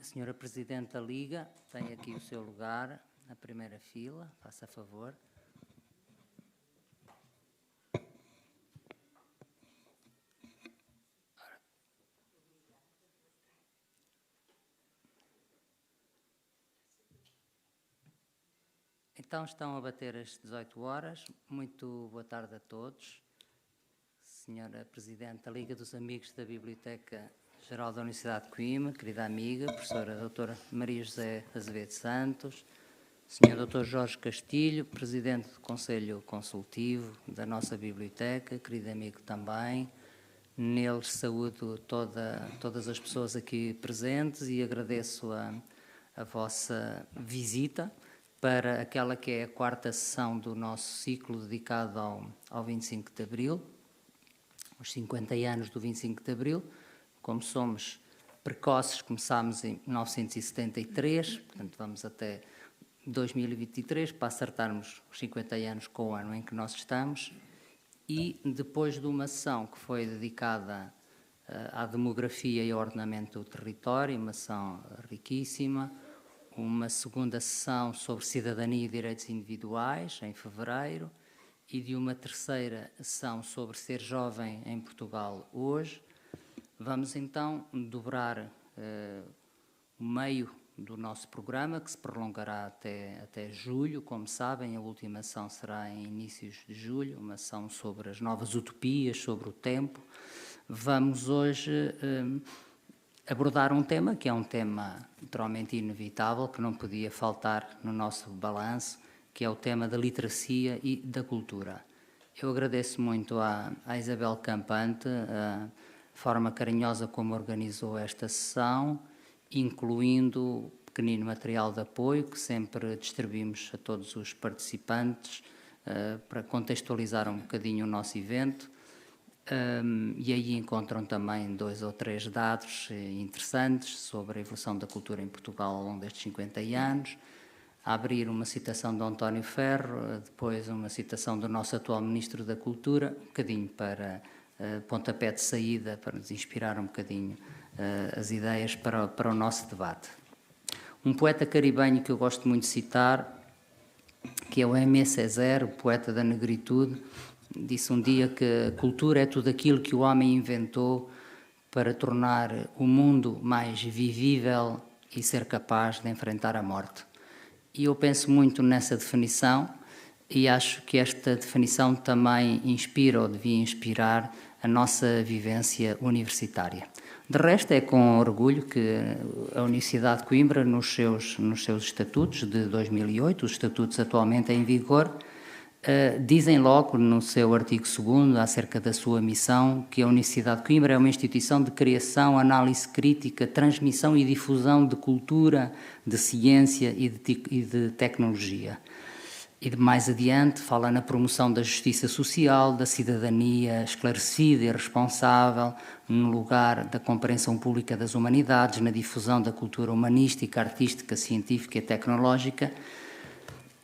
Senhora Presidente da Liga, tem aqui o seu lugar, na primeira fila, faça favor. Então estão a bater as 18 horas. Muito boa tarde a todos. Senhora Presidente da Liga dos Amigos da Biblioteca Geral da Universidade de Coimbra, querida amiga, professora doutora Maria José Azevedo Santos, Senhor doutor Jorge Castilho, Presidente do Conselho Consultivo da nossa biblioteca, querido amigo também. Neles saúdo todas as pessoas aqui presentes e agradeço a vossa visita para aquela que é a quarta sessão do nosso ciclo dedicado ao 25 de Abril, os 50 anos do 25 de Abril. Como somos precoces, começámos em 1973, portanto vamos até 2023 para acertarmos os 50 anos com o ano em que nós estamos. E depois de uma sessão que foi dedicada à demografia e ao ordenamento do território, uma sessão riquíssima, uma segunda sessão sobre cidadania e direitos individuais, em fevereiro, e de uma terceira sessão sobre ser jovem em Portugal hoje. Vamos então dobrar o meio do nosso programa, que se prolongará até julho. Como sabem, a última sessão será em inícios de julho, uma sessão sobre as novas utopias, sobre o tempo. Vamos hoje abordar um tema que é um tema naturalmente inevitável, que não podia faltar no nosso balanço, que é o tema da literacia e da cultura. Eu agradeço muito à Isabel Campante a forma carinhosa como organizou esta sessão, incluindo pequenino material de apoio que sempre distribuímos a todos os participantes para contextualizar um bocadinho o nosso evento. E aí encontram também 2 ou 3 dados interessantes sobre a evolução da cultura em Portugal ao longo destes 50 anos. A abrir uma citação de António Ferro, depois uma citação do nosso atual Ministro da Cultura, um bocadinho para pontapé de saída, para nos inspirar um bocadinho as ideias para o nosso debate. Um poeta caribenho que eu gosto muito de citar, que é o Aimé Césaire, o poeta da negritude, disse um dia que a cultura é tudo aquilo que o homem inventou para tornar o mundo mais vivível e ser capaz de enfrentar a morte. E eu penso muito nessa definição e acho que esta definição também inspira ou devia inspirar a nossa vivência universitária. De resto, é com orgulho que a Universidade de Coimbra, nos seus estatutos de 2008, os estatutos atualmente em vigor, dizem logo no seu artigo 2º, acerca da sua missão, que a Universidade de Coimbra é uma instituição de criação, análise crítica, transmissão e difusão de cultura, de ciência e de tecnologia. E mais adiante fala na promoção da justiça social, da cidadania esclarecida e responsável, no lugar da compreensão pública das humanidades, na difusão da cultura humanística, artística, científica e tecnológica.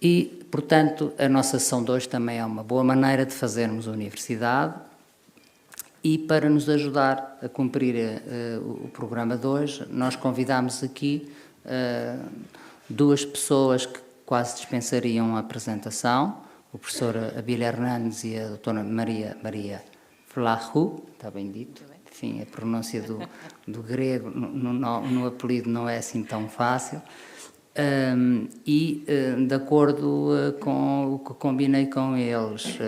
E, portanto, a nossa sessão de hoje também é uma boa maneira de fazermos a universidade. E para nos ajudar a cumprir o programa de hoje, nós convidamos aqui 2 pessoas que quase dispensariam a apresentação, o professor Abílio Hernandes e a doutora Maria Flahou, está bem dito? Enfim, a pronúncia do grego no apelido não é assim tão fácil. De acordo com o que combinei com eles,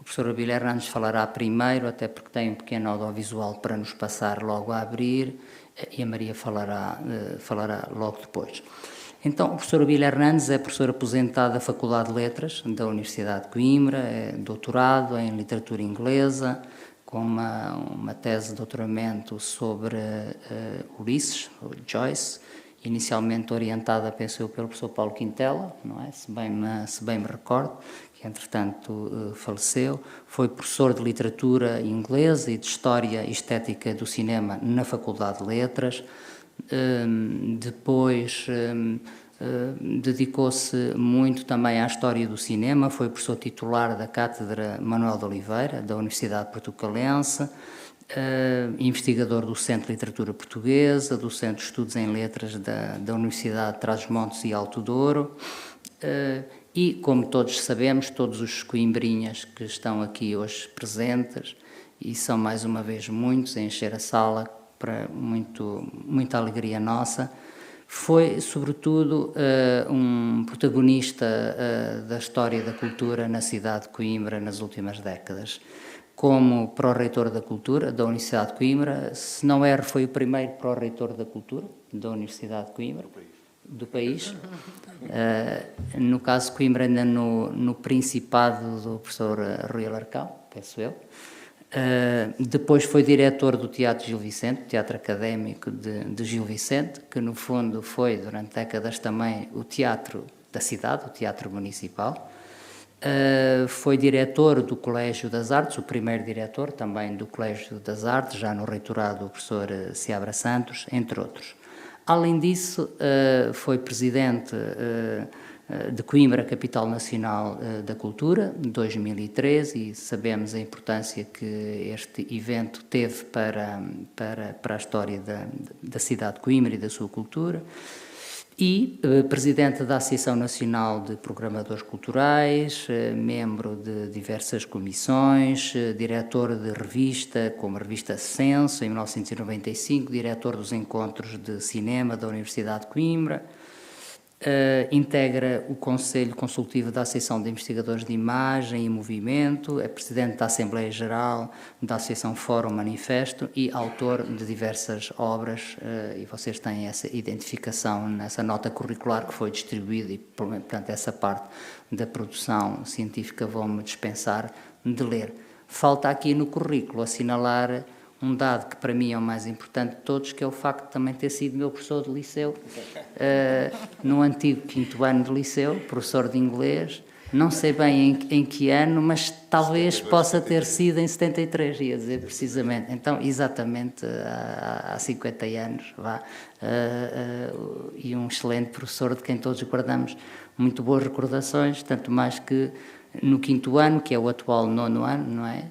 o professor Abílio Hernandes falará primeiro, até porque tem um pequeno audiovisual para nos passar logo a abrir, e a Maria falará logo depois. Então, o professor Abílio Hernandes é professor aposentado da Faculdade de Letras da Universidade de Coimbra, é doutorado em literatura inglesa, com uma tese de doutoramento sobre Ulisses, Joyce, inicialmente orientada, penso eu, pelo professor Paulo Quintela, não é? Se bem me recordo, que entretanto faleceu. Foi professor de literatura inglesa e de História e Estética do Cinema na Faculdade de Letras. Depois Dedicou-se muito também à história do cinema, foi professor titular da Cátedra Manuel de Oliveira, da Universidade Portucalense, investigador do Centro de Literatura Portuguesa, do Centro de Estudos em Letras da Universidade de Trás-os-Montes e Alto Douro, e, como todos sabemos, todos os coimbrinhas que estão aqui hoje presentes, e são mais uma vez muitos, a encher a sala, para muita alegria nossa, foi, sobretudo, um protagonista da história da cultura na cidade de Coimbra nas últimas décadas. Como pró-reitor da Cultura da Universidade de Coimbra, se não erro, foi o primeiro pró-reitor da Cultura da Universidade de Coimbra, do país. No caso de Coimbra, ainda no Principado do professor Rui Alarcão, penso eu. Depois foi diretor do Teatro Gil Vicente, Teatro Académico de Gil Vicente, que no fundo foi, durante décadas também, o teatro da cidade, o Teatro Municipal. Foi diretor do Colégio das Artes, o primeiro diretor também do Colégio das Artes, já no reitorado do professor Seabra Santos, entre outros. Além disso, foi presidente de Coimbra, Capital Nacional da Cultura, de 2013, e sabemos a importância que este evento teve para a história da cidade de Coimbra e da sua cultura. E presidente da Associação Nacional de Programadores Culturais, membro de diversas comissões, diretor de revista, como a revista Censo, em 1995, diretor dos Encontros de Cinema da Universidade de Coimbra, integra o Conselho Consultivo da Associação de Investigadores de Imagem e Movimento, é presidente da Assembleia Geral da Associação Fórum Manifesto e autor de diversas obras, e vocês têm essa identificação nessa nota curricular que foi distribuída e, portanto, essa parte da produção científica vão-me dispensar de ler. Falta aqui no currículo assinalar um dado que para mim é o mais importante de todos, que é o facto de também ter sido meu professor de liceu, no antigo 5º ano de liceu, professor de inglês, não sei bem em que ano, mas talvez possa ter sido em 73, ia dizer precisamente. Então, exatamente há 50 anos, e um excelente professor de quem todos guardamos muito boas recordações, tanto mais que no 5º ano, que é o atual 9º ano, não é?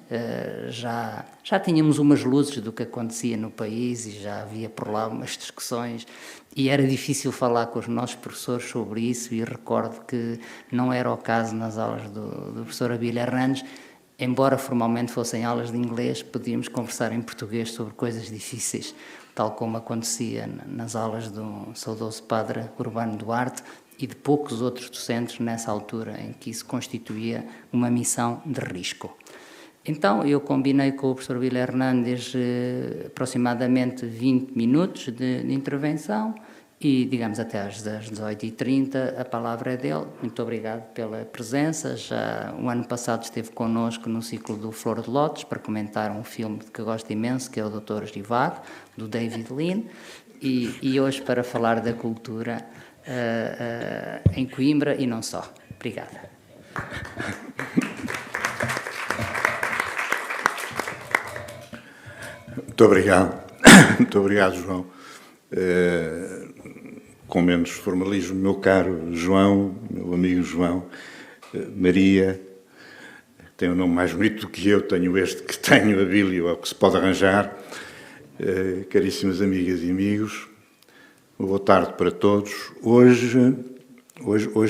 Já tínhamos umas luzes do que acontecia no país e já havia por lá umas discussões e era difícil falar com os nossos professores sobre isso, e recordo que não era o caso nas aulas do professor Abílio Hernandes, embora formalmente fossem aulas de inglês, podíamos conversar em português sobre coisas difíceis, tal como acontecia nas aulas do saudoso padre Urbano Duarte e de poucos outros docentes nessa altura em que isso constituía uma missão de risco. Então, eu combinei com o professor Abílio Hernandes aproximadamente 20 minutos de intervenção e, digamos, até às 18h30 a palavra é dele. Muito obrigado pela presença. Já o ano passado esteve connosco no ciclo do Flor de Lótus para comentar um filme que eu gosto imenso, que é o Doutor Givago, do David Lean, e hoje para falar da cultura em Coimbra e não só. Obrigada. Muito obrigado, João. Com menos formalismo, meu caro João, meu amigo João, Maria, tem um nome mais bonito do que eu, tenho este que tenho, Abílio, é o que se pode arranjar. Caríssimas amigas e amigos, boa tarde para todos. Hoje,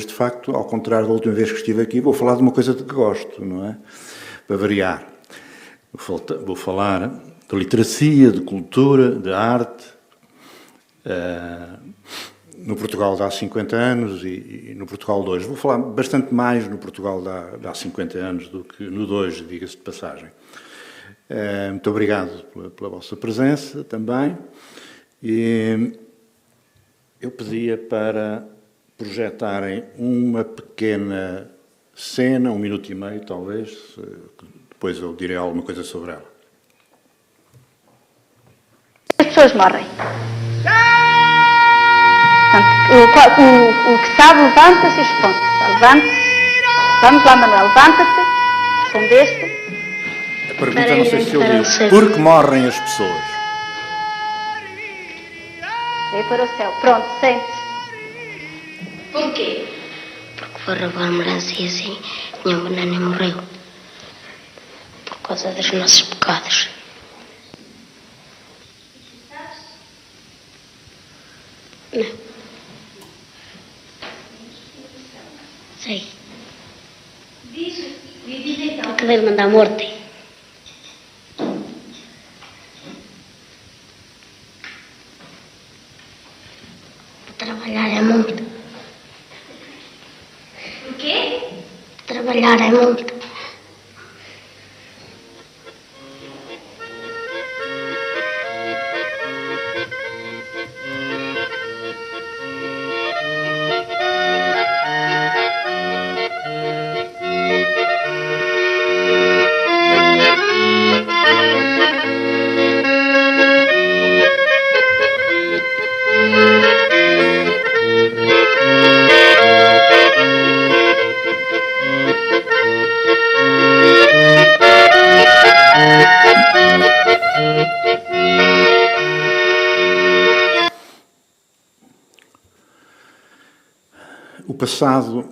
de facto, ao contrário da última vez que estive aqui, vou falar de uma coisa de que gosto, não é? Para variar. Vou falar de literacia, de cultura, de arte, no Portugal de há 50 anos e no Portugal de hoje. Vou falar bastante mais no Portugal de há 50 anos do que no de hoje, diga-se de passagem. Muito obrigado pela vossa presença também. E eu pedia para projetarem uma pequena cena, 1 minuto e meio talvez, depois eu direi alguma coisa sobre ela. As pessoas morrem. Portanto, o que sabe levanta-se e responde. Levanta-se. Vamos lá, Manuel, levanta-te. Respondeste. A pergunta não sei se eu li. Por que morrem as pessoas? Vem para o céu. Pronto, sente-se. Porquê? Porque foi roubar uma herança e assim minha banana morreu. Por causa dos nossos pecados. Não. Sei. Porque deve mandar a morte. Trabalhar é muito. O quê? Trabalhar é muito. O passado,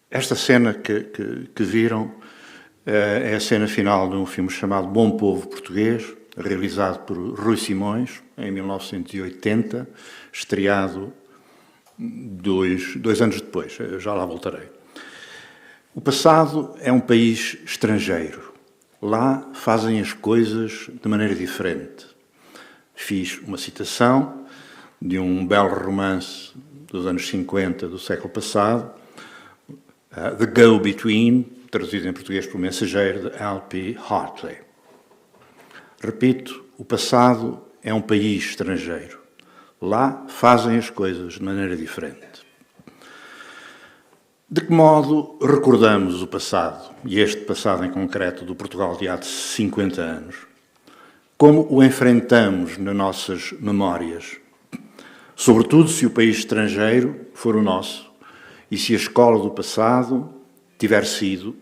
esta cena que viram, é a cena final de um filme chamado Bom Povo Português, realizado por Rui Simões, em 1980, estreado dois anos depois, já lá voltarei. O passado é um país estrangeiro. Lá fazem as coisas de maneira diferente. Fiz uma citação de um belo romance dos anos 50 do século passado, The Go-Between, traduzido em português por Mensageiro, de L.P. Hartley. Repito, o passado é um país estrangeiro. Lá fazem as coisas de maneira diferente. De que modo recordamos o passado, e este passado em concreto do Portugal de há 50 anos? Como o enfrentamos nas nossas memórias? Sobretudo se o país estrangeiro for o nosso e se a escola do passado tiver sido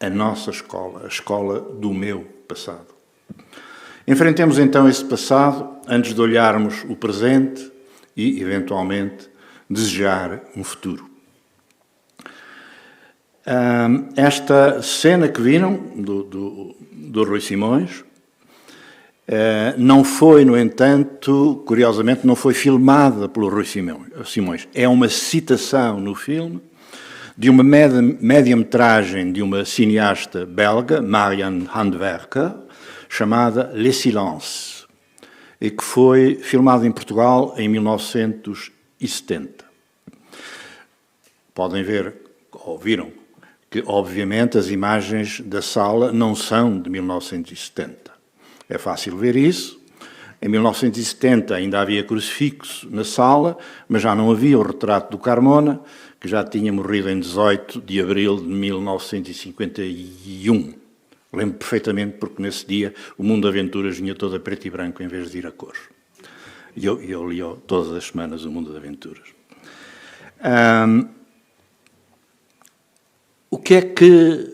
a nossa escola, a escola do meu passado. Enfrentemos então esse passado antes de olharmos o presente e, eventualmente, desejar um futuro. Esta cena que viram do Rui Simões não foi, no entanto, curiosamente, não foi filmada pelo Rui Simões. É uma citação no filme de uma média-metragem de uma cineasta belga, Marianne Handwerker, chamada Les Silences, e que foi filmada em Portugal em 1970. Podem ver, ou viram, que obviamente as imagens da sala não são de 1970. É fácil ver isso. Em 1970 ainda havia crucifixo na sala, mas já não havia o retrato do Carmona, que já tinha morrido em 18 de abril de 1951. Lembro perfeitamente porque nesse dia o Mundo de Aventuras vinha todo a preto e branco em vez de ir a cores. E eu li todas as semanas o Mundo de Aventuras. O que é que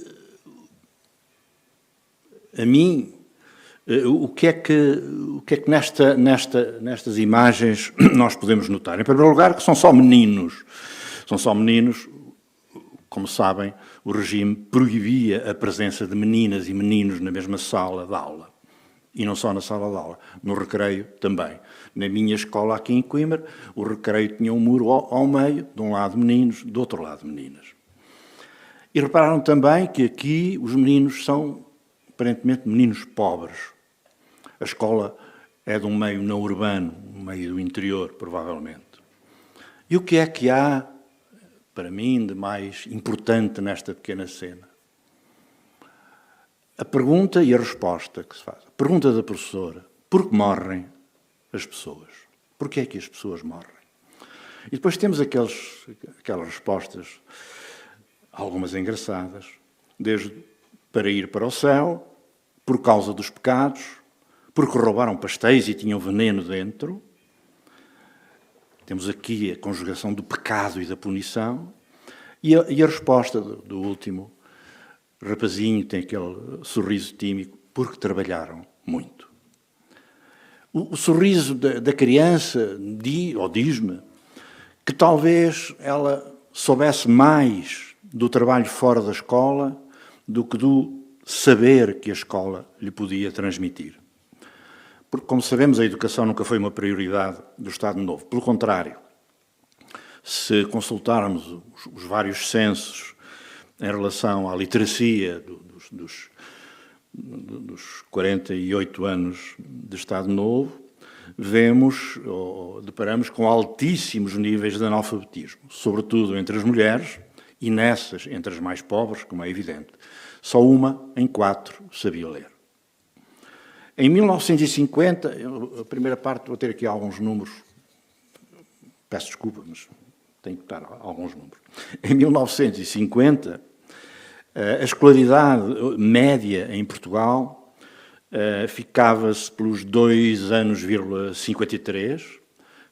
a mim... O que é que nestas imagens nós podemos notar? Em primeiro lugar, que são só meninos. São só meninos, como sabem, o regime proibia a presença de meninas e meninos na mesma sala de aula. E não só na sala de aula, no recreio também. Na minha escola aqui em Coimbra, o recreio tinha um muro ao meio, de um lado meninos, do outro lado meninas. E repararam também que aqui os meninos são, aparentemente, meninos pobres. A escola é de um meio não urbano, um meio do interior, provavelmente. E o que é que há, para mim, de mais importante nesta pequena cena? A pergunta e a resposta que se faz. A pergunta da professora: por que morrem as pessoas? Por que é que as pessoas morrem? E depois temos aquelas respostas, algumas engraçadas, desde para ir para o céu, por causa dos pecados, porque roubaram pastéis e tinham veneno dentro. Temos aqui a conjugação do pecado e da punição. E a resposta do último rapazinho, tem aquele sorriso tímido, porque trabalharam muito. O sorriso da criança diz-me que talvez ela soubesse mais do trabalho fora da escola do que do saber que a escola lhe podia transmitir. Porque, como sabemos, a educação nunca foi uma prioridade do Estado Novo. Pelo contrário, se consultarmos os vários censos em relação à literacia dos 48 anos de Estado Novo, vemos ou deparamos com altíssimos níveis de analfabetismo, sobretudo entre as mulheres e nessas, entre as mais pobres, como é evidente. Só 1 em 4 sabia ler. Em 1950, a primeira parte, vou ter aqui alguns números, peço desculpa, mas tenho que dar alguns números. Em 1950, a escolaridade média em Portugal ficava-se pelos 2,53 anos,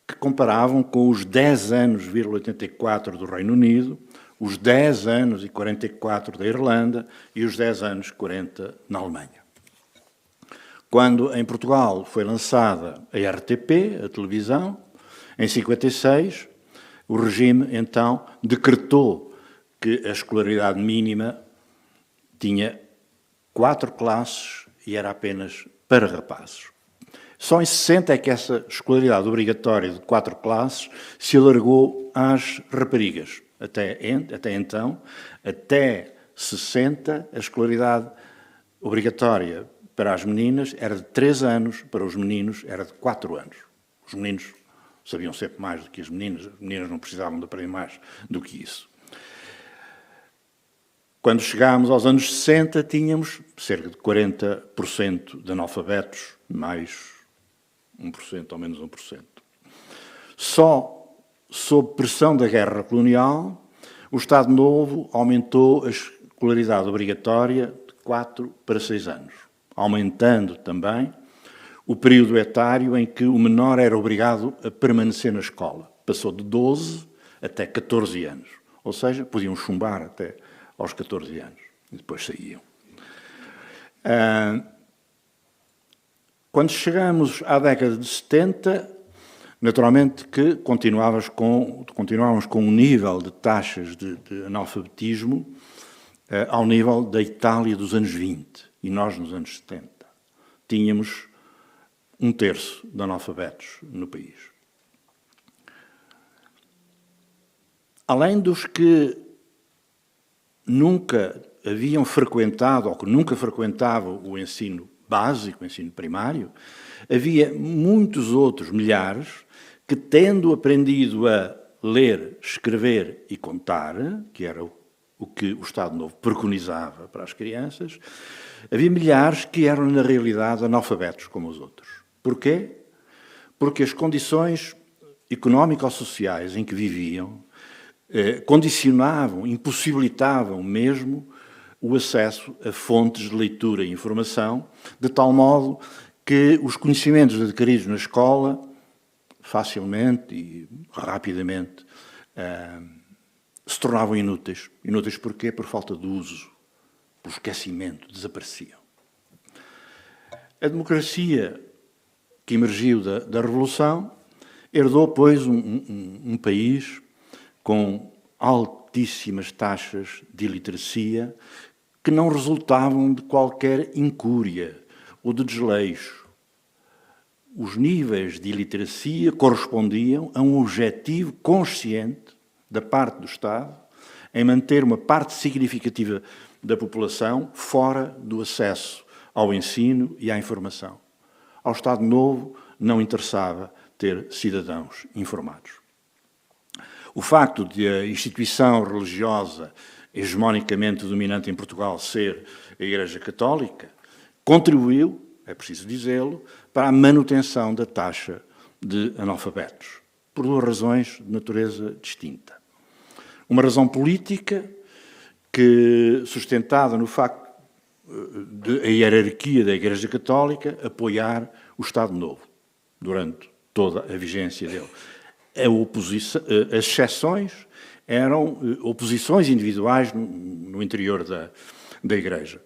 que comparavam com os 10,84 anos do Reino Unido, os 10,44 da Irlanda e os 10,40 na Alemanha. Quando em Portugal foi lançada a RTP, a televisão, em 56, o regime então decretou que a escolaridade mínima tinha 4 classes e era apenas para rapazes. Só em 60 é que essa escolaridade obrigatória de 4 classes se alargou às raparigas. Até então, até 60, a escolaridade obrigatória para as meninas era de 3 anos, para os meninos era de 4 anos. Os meninos sabiam sempre mais do que as meninas não precisavam de aprender mais do que isso. Quando chegámos aos anos 60, tínhamos cerca de 40% de analfabetos, mais 1% ou menos 1%. Só sob pressão da guerra colonial, o Estado Novo aumentou a escolaridade obrigatória de 4 para 6 anos, aumentando também o período etário em que o menor era obrigado a permanecer na escola. Passou de 12 até 14 anos, ou seja, podiam chumbar até aos 14 anos, e depois saíam. Quando chegamos à década de 70, naturalmente que continuávamos com um nível de taxas de analfabetismo ao nível da Itália dos anos 20, e nós nos anos 70 tínhamos 1/3 de analfabetos no país. Além dos que nunca haviam frequentado ou que nunca frequentavam o ensino básico, o ensino primário, havia muitos outros, milhares, que tendo aprendido a ler, escrever e contar, que era o que o Estado Novo preconizava para as crianças, havia milhares que eram, na realidade, analfabetos como os outros. Porquê? Porque as condições económico-sociais em que viviam condicionavam, impossibilitavam mesmo o acesso a fontes de leitura e informação, de tal modo que os conhecimentos adquiridos na escola facilmente e rapidamente se tornavam inúteis. Inúteis porquê? Por falta de uso, por esquecimento, desapareciam. A democracia que emergiu da Revolução herdou, pois, um país com altíssimas taxas de iliteracia que não resultavam de qualquer incúria ou de desleixo. Os níveis de iliteracia correspondiam a um objetivo consciente da parte do Estado em manter uma parte significativa da população fora do acesso ao ensino e à informação. Ao Estado Novo não interessava ter cidadãos informados. O facto de a instituição religiosa hegemonicamente dominante em Portugal ser a Igreja Católica contribuiu, é preciso dizê-lo, para a manutenção da taxa de analfabetos, por 2 razões de natureza distinta. Uma razão política, que sustentada no facto de a hierarquia da Igreja Católica apoiar o Estado Novo durante toda a vigência dele. As exceções eram oposições individuais no interior da Igreja.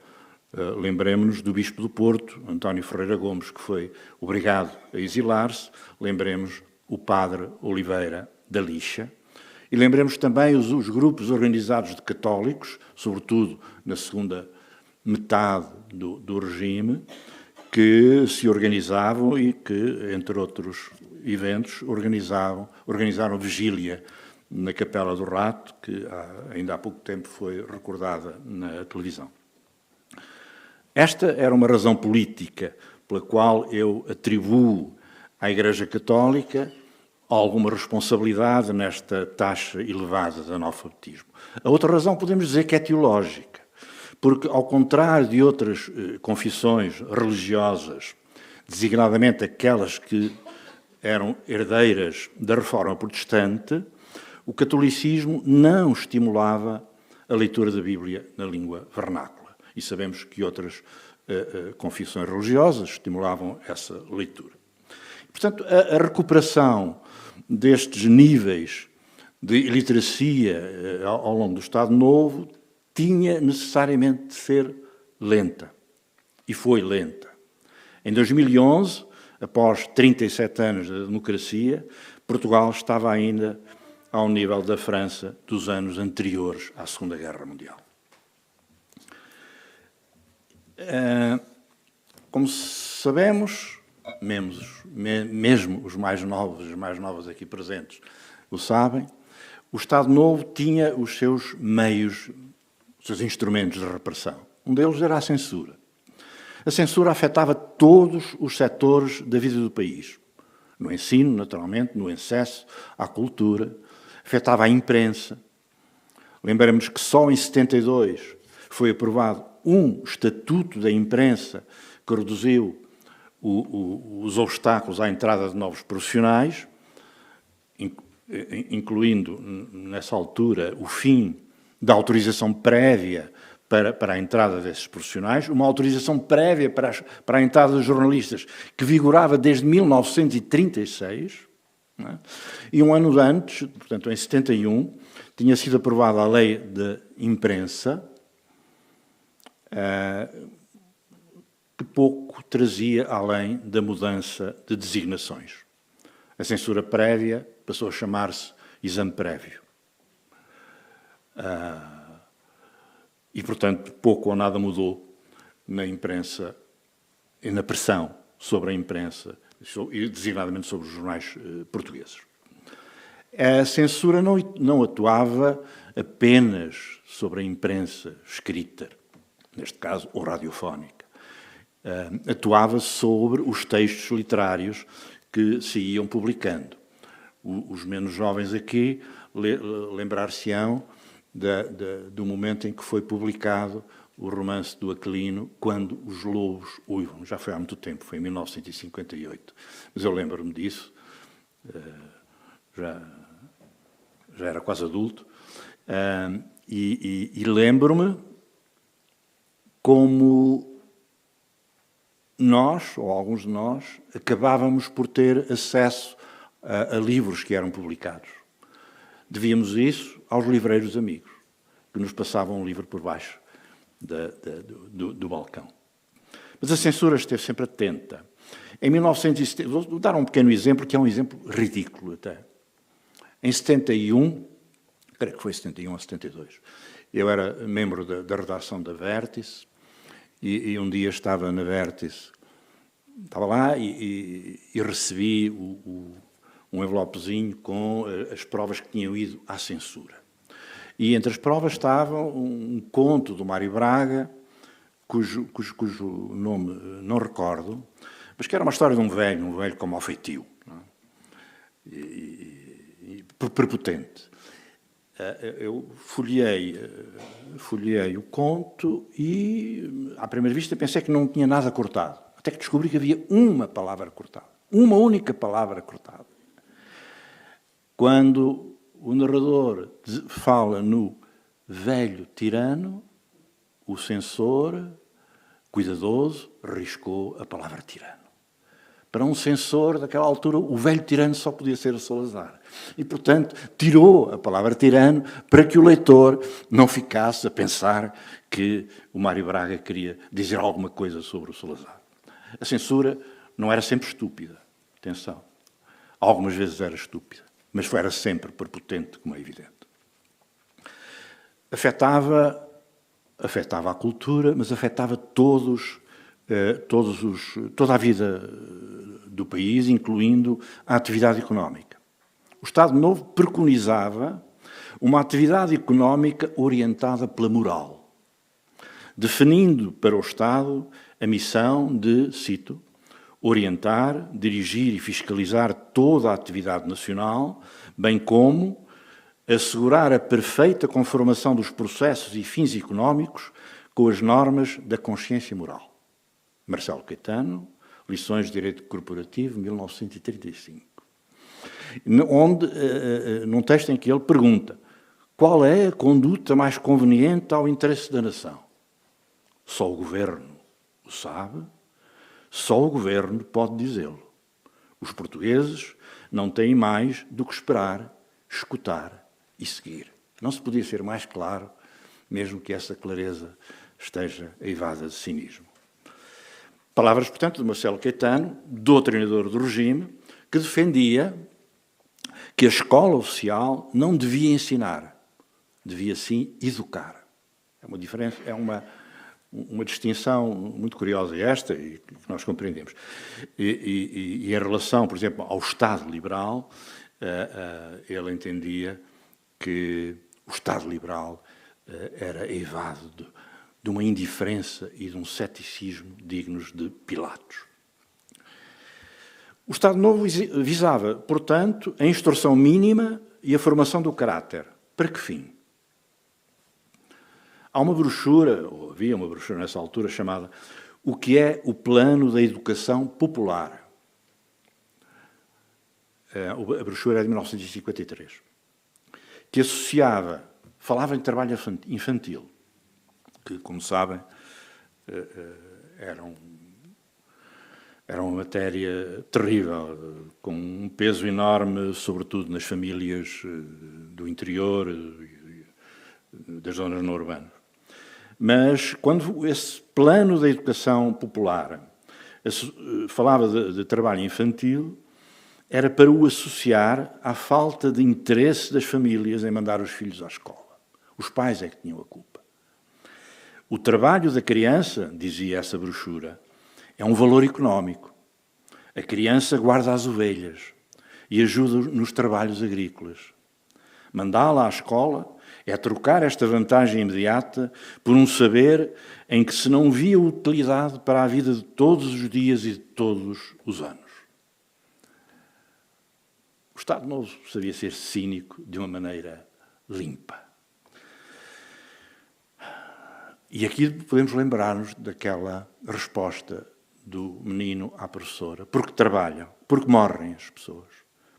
Lembremos-nos do Bispo do Porto, António Ferreira Gomes, que foi obrigado a exilar-se. Lembremos o Padre Oliveira da lixa. E lembremos também os grupos organizados de católicos, sobretudo na segunda metade do regime, que se organizavam e que, entre outros eventos, organizaram vigília na Capela do Rato, que ainda há pouco tempo foi recordada na televisão. Esta era uma razão política pela qual eu atribuo à Igreja Católica alguma responsabilidade nesta taxa elevada de analfabetismo. A outra razão podemos dizer que é teológica, porque, ao contrário de outras confissões religiosas, designadamente aquelas que eram herdeiras da Reforma Protestante, o catolicismo não estimulava a leitura da Bíblia na língua vernácula. E sabemos que outras confissões religiosas estimulavam essa leitura. Portanto, a recuperação destes níveis de iliteracia ao longo do Estado Novo tinha necessariamente de ser lenta. E foi lenta. Em 2011, após 37 anos de democracia, Portugal estava ainda ao nível da França dos anos anteriores à Segunda Guerra Mundial. Como sabemos, mesmo os mais novos aqui presentes o sabem, o Estado Novo tinha os seus meios, os seus instrumentos de repressão. Um deles era a censura. A censura afetava todos os setores da vida do país. No ensino, naturalmente, no acesso à cultura, afetava a imprensa. Lembramos que só em 72 foi aprovado um estatuto da imprensa que reduziu os obstáculos à entrada de novos profissionais, incluindo, nessa altura, o fim da autorização prévia para a entrada desses profissionais, uma autorização prévia para a entrada dos jornalistas, que vigorava desde 1936, não é? E um ano antes, portanto, em 71, tinha sido aprovada a Lei de Imprensa, que pouco trazia além da mudança de designações. A censura prévia passou a chamar-se exame prévio. E, portanto, pouco ou nada mudou na imprensa e na pressão sobre a imprensa, e designadamente sobre os jornais portugueses. A censura não atuava apenas sobre a imprensa escrita, neste caso, ou radiofónica. Atuava sobre os textos literários que se iam publicando. Os menos jovens aqui lembrar-se-ão do momento em que foi publicado o romance do Aquilino, Quando os Lobos Uivam. Já foi há muito tempo, foi em 1958. Mas eu lembro-me disso, já era quase adulto, e lembro-me como nós, ou alguns de nós, acabávamos por ter acesso a livros que eram publicados. Devíamos isso aos livreiros amigos, que nos passavam um livro por baixo do balcão. Mas a censura esteve sempre atenta. Em 1970, vou dar um pequeno exemplo, que é um exemplo ridículo até. Em 71, creio que foi 71 ou 72, eu era membro da redação da Vértice, e um dia estava na Vértice, estava lá e recebi um envelopezinho com as provas que tinham ido à censura. E entre as provas estava um conto do Mário Braga, cujo nome não recordo, mas que era uma história de um velho como ao feitio, não é? E prepotente. Eu folheei o conto e, à primeira vista, pensei que não tinha nada cortado. Até que descobri que havia uma palavra cortada. Uma única palavra cortada. Quando o narrador fala no velho tirano, o censor, cuidadoso, riscou a palavra tirano. Para um censor daquela altura, o velho tirano só podia ser o Salazar. E, portanto, tirou a palavra tirano para que o leitor não ficasse a pensar que o Mário Braga queria dizer alguma coisa sobre o Salazar. A censura não era sempre estúpida. Atenção. Algumas vezes era estúpida. mas era sempre prepotente, como é evidente. Afetava a cultura, mas afetava toda a vida do país, incluindo a atividade económica. O Estado Novo preconizava uma atividade económica orientada pela moral, definindo para o Estado a missão de, cito, orientar, dirigir e fiscalizar toda a atividade nacional, bem como assegurar a perfeita conformação dos processos e fins económicos com as normas da consciência moral. Marcelo Caetano, Lições de Direito Corporativo, 1935. Onde, num texto em que ele pergunta qual é a conduta mais conveniente ao interesse da nação. Só o governo o sabe, só o governo pode dizê-lo. Os portugueses não têm mais do que esperar, escutar e seguir. Não se podia ser mais claro, mesmo que essa clareza esteja eivada de cinismo. Palavras, portanto, de Marcelo Caetano, doutrinador do regime, que defendia que a escola oficial não devia ensinar, devia sim educar. É uma diferença, é uma distinção muito curiosa esta e que nós compreendemos. E em relação, por exemplo, ao Estado liberal, ele entendia que o Estado liberal era eivado de uma indiferença e de um ceticismo dignos de Pilatos. O Estado Novo visava, portanto, a instrução mínima e a formação do caráter. Para que fim? Há uma brochura, ou havia uma brochura nessa altura, chamada O que é o Plano da Educação Popular? A brochura é de 1953, que associava, falava em trabalho infantil, que, como sabem, era uma matéria terrível, com um peso enorme, sobretudo nas famílias do interior, das zonas não urbanas. Mas, quando esse plano da educação popular falava de trabalho infantil, era para o associar à falta de interesse das famílias em mandar os filhos à escola. Os pais é que tinham a culpa. O trabalho da criança, dizia essa brochura, é um valor económico. A criança guarda as ovelhas e ajuda nos trabalhos agrícolas. Mandá-la à escola é trocar esta vantagem imediata por um saber em que se não via utilidade para a vida de todos os dias e de todos os anos. O Estado Novo sabia ser cínico de uma maneira limpa. E aqui podemos lembrar-nos daquela resposta do menino à professora. Porque trabalham, porque morrem as pessoas,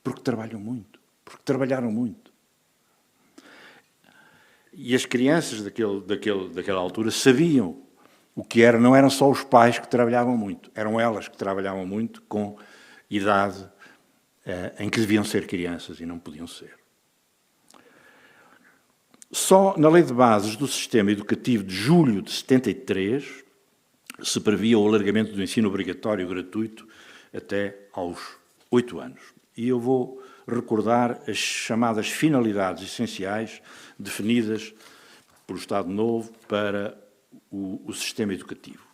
porque trabalham muito, porque trabalharam muito. E as crianças daquela altura sabiam o que era, não eram só os pais que trabalhavam muito, eram elas que trabalhavam muito com idade em que deviam ser crianças e não podiam ser. Só na Lei de Bases do Sistema Educativo de julho de 73 se previa o alargamento do ensino obrigatório gratuito até aos 8 anos. E eu vou recordar as chamadas finalidades essenciais definidas pelo Estado Novo para o sistema educativo.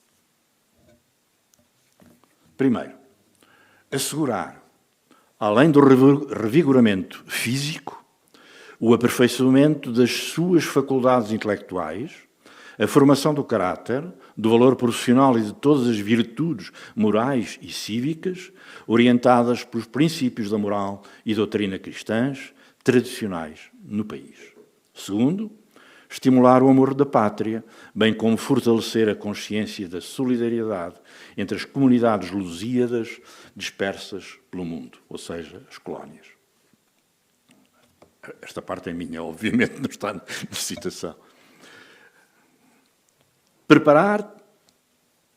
Primeiro, assegurar, além do revigoramento físico, o aperfeiçoamento das suas faculdades intelectuais, a formação do caráter, do valor profissional e de todas as virtudes morais e cívicas, orientadas pelos princípios da moral e doutrina cristãs tradicionais no país. Segundo, estimular o amor da pátria, bem como fortalecer a consciência da solidariedade entre as comunidades lusíadas dispersas pelo mundo, ou seja, as colónias. Esta parte é minha, obviamente, não está na citação. Preparar,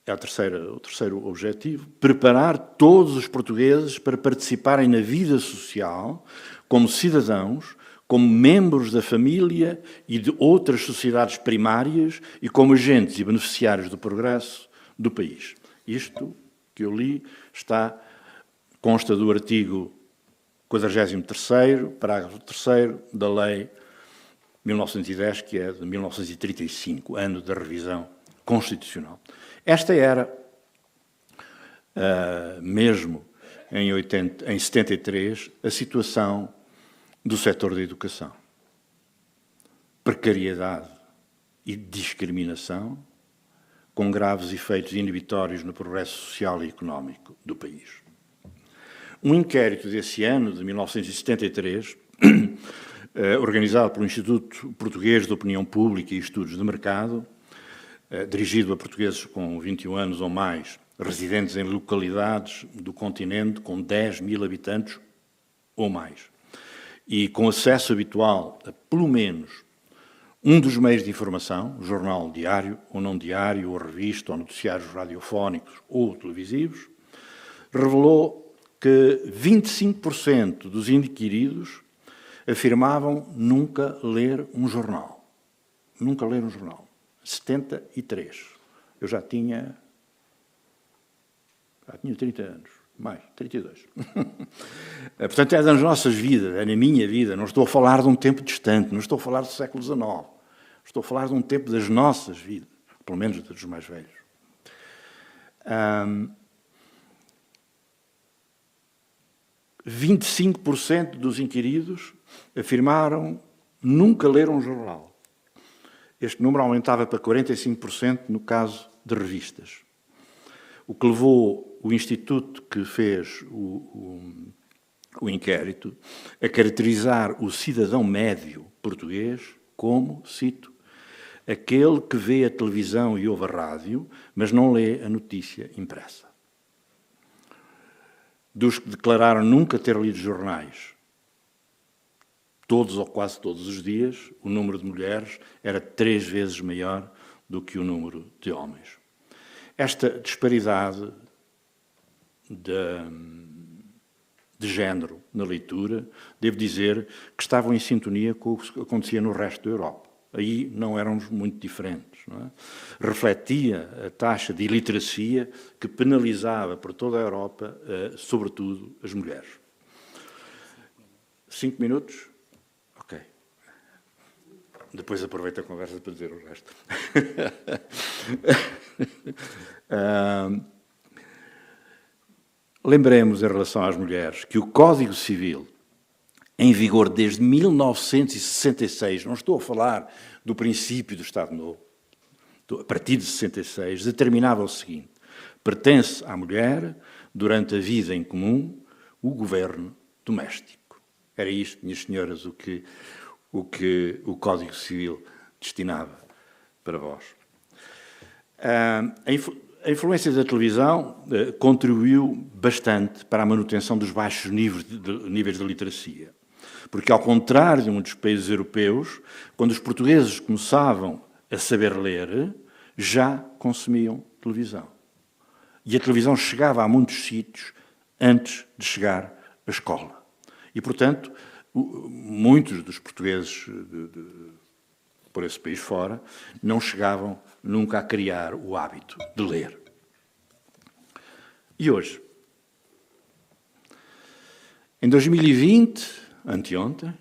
é o terceiro objetivo, preparar todos os portugueses para participarem na vida social como cidadãos, como membros da família e de outras sociedades primárias e como agentes e beneficiários do progresso do país. Isto que eu li consta do artigo 43º, parágrafo 3º da Lei 1910, que é de 1935, ano da revisão constitucional. Esta era, mesmo em 73, a situação do setor da educação. Precariedade e discriminação, com graves efeitos inibitórios no progresso social e económico do país. Um inquérito desse ano, de 1973, organizado pelo Instituto Português de Opinião Pública e Estudos de Mercado, dirigido a portugueses com 21 anos ou mais, residentes em localidades do continente com 10 mil habitantes ou mais, e com acesso habitual a, pelo menos, um dos meios de informação, jornal diário ou não diário, ou revista, ou noticiários radiofónicos ou televisivos, revelou que 25% dos inquiridos afirmavam nunca ler um jornal. Nunca ler um jornal. 73. Eu já tinha 30 anos, mais, 32. Portanto, é das nossas vidas, é na minha vida. Não estou a falar de um tempo distante, não estou a falar do século XIX. Estou a falar de um tempo das nossas vidas, pelo menos dos mais velhos. 25% dos inquiridos afirmaram nunca ler um jornal. Este número aumentava para 45% no caso de revistas. O que levou o instituto que fez o inquérito a caracterizar o cidadão médio português como, cito, aquele que vê a televisão e ouve a rádio, mas não lê a notícia impressa. Dos que declararam nunca ter lido jornais, todos ou quase todos os dias, o número de mulheres era 3 vezes maior do que o número de homens. Esta disparidade de género na leitura, devo dizer que estavam em sintonia com o que acontecia no resto da Europa. Aí não éramos muito diferentes. Não é? Refletia a taxa de iliteracia que penalizava por toda a Europa, sobretudo, as mulheres. 5 minutos? Ok. Depois aproveito a conversa para dizer o resto. Lembremos, em relação às mulheres, que o Código Civil, em vigor desde 1966, não estou a falar do princípio do Estado Novo, a partir de 66, determinava o seguinte: pertence à mulher, durante a vida em comum, o governo doméstico. Era isto, minhas senhoras, o que o Código Civil destinava para vós. A influência da televisão contribuiu bastante para a manutenção dos baixos níveis de literacia. Porque, ao contrário de muitos países europeus, quando os portugueses começavam a saber ler, já consumiam televisão. E a televisão chegava a muitos sítios antes de chegar à escola. E, portanto, muitos dos portugueses por esse país fora não chegavam nunca a criar o hábito de ler. E hoje? Em 2020, anteontem,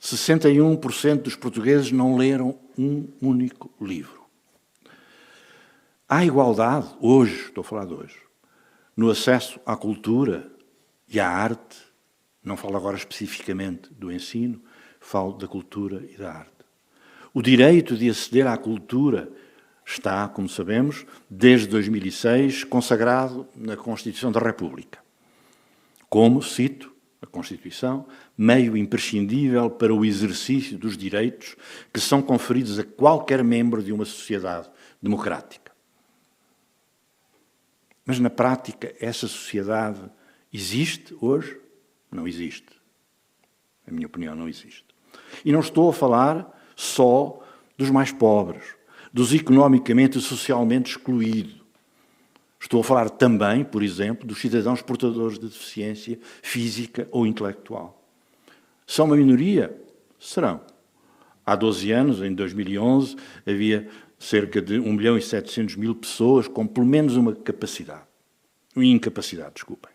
61% dos portugueses não leram um único livro. Há igualdade, hoje, estou a falar de hoje, no acesso à cultura e à arte. Não falo agora especificamente do ensino, falo da cultura e da arte. O direito de aceder à cultura está, como sabemos, desde 2006, consagrado na Constituição da República. Como, cito, a Constituição, meio imprescindível para o exercício dos direitos que são conferidos a qualquer membro de uma sociedade democrática. Mas, na prática, essa sociedade existe hoje? Não existe. Na minha opinião, não existe. E não estou a falar só dos mais pobres, dos economicamente e socialmente excluídos. Estou a falar também, por exemplo, dos cidadãos portadores de deficiência física ou intelectual. São uma minoria? Serão. Há 12 anos, em 2011, havia cerca de 1.700.000 pessoas com pelo menos uma incapacidade, desculpem.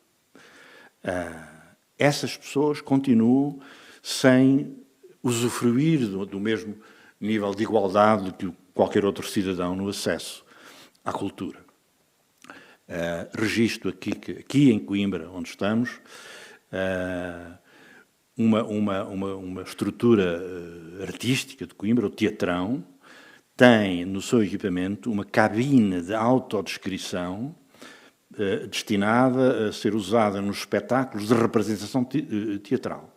essas pessoas continuam sem usufruir do mesmo nível de igualdade que qualquer outro cidadão no acesso à cultura. Registro aqui em Coimbra, onde estamos, uma estrutura artística de Coimbra, o Teatrão, tem no seu equipamento uma cabine de autodescrição destinada a ser usada nos espetáculos de representação teatral.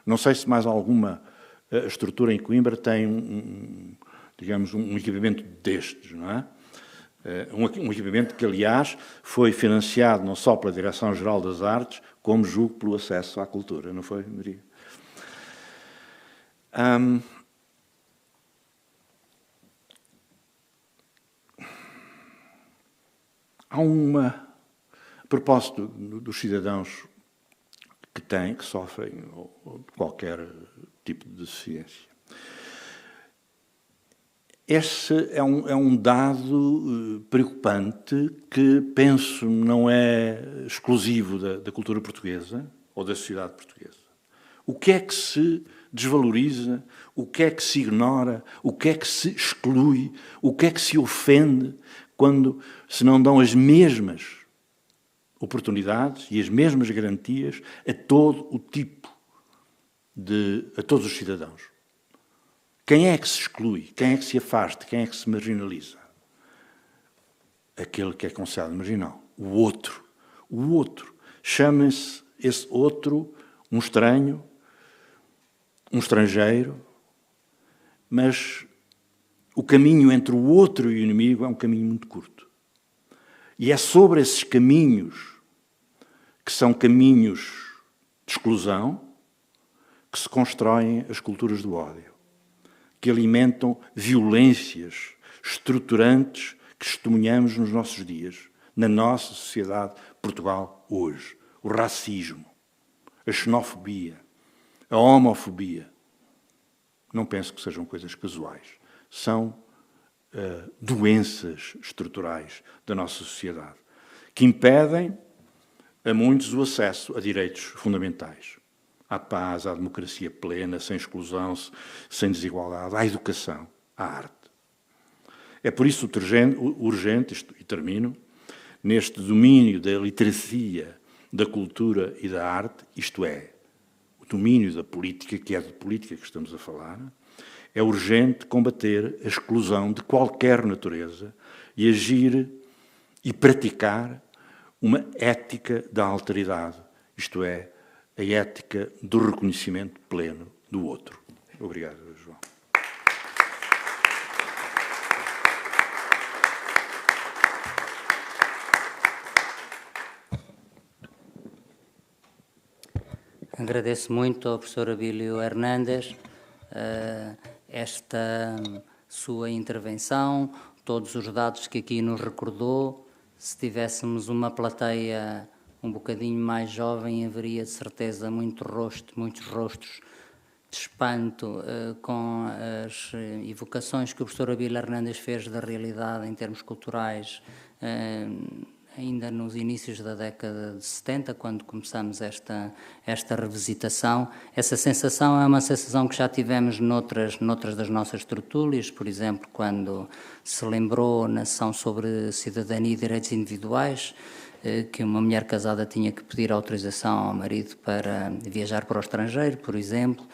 Não sei se mais alguma estrutura em Coimbra tem, digamos, um equipamento destes, não é? Um equipamento que, aliás, foi financiado não só pela Direção-Geral das Artes, como julgo pelo acesso à cultura, não foi, Maria? Há a propósito dos cidadãos que sofrem qualquer tipo de deficiência. Esse é um dado preocupante que, penso, não é exclusivo da cultura portuguesa ou da sociedade portuguesa. O que é que se desvaloriza, o que é que se ignora, o que é que se exclui, o que é que se ofende quando se não dão as mesmas oportunidades e as mesmas garantias a todo o tipo a todos os cidadãos? Quem é que se exclui? Quem é que se afasta? Quem é que se marginaliza? Aquele que é considerado marginal. O outro. O outro. Chama-se esse outro um estranho, um estrangeiro, mas o caminho entre o outro e o inimigo é um caminho muito curto. E é sobre esses caminhos, que são caminhos de exclusão, que se constroem as culturas do ódio, que alimentam violências estruturantes que testemunhamos nos nossos dias, na nossa sociedade, Portugal, hoje. O racismo, a xenofobia, a homofobia. Não penso que sejam coisas casuais. São doenças estruturais da nossa sociedade, que impedem a muitos o acesso a direitos fundamentais. À paz, à democracia plena, sem exclusão, sem desigualdade, à educação, à arte. É por isso urgente, e termino, neste domínio da literacia, da cultura e da arte, isto é, o domínio da política, que é de política que estamos a falar, é urgente combater a exclusão de qualquer natureza e agir e praticar uma ética da alteridade, isto é, a ética do reconhecimento pleno do outro. Obrigado, João. Agradeço muito ao professor Abílio Hernández esta sua intervenção, todos os dados que aqui nos recordou. Se tivéssemos uma plateia um bocadinho mais jovem, haveria de certeza muitos rostos de espanto com as evocações que o professor Abílio Hernández fez da realidade em termos culturais, ainda nos inícios da década de 70, quando começamos esta revisitação. Essa sensação é uma sensação que já tivemos noutras das nossas tertúlias, por exemplo, quando se lembrou na sessão sobre cidadania e direitos individuais, que uma mulher casada tinha que pedir autorização ao marido para viajar para o estrangeiro, por exemplo.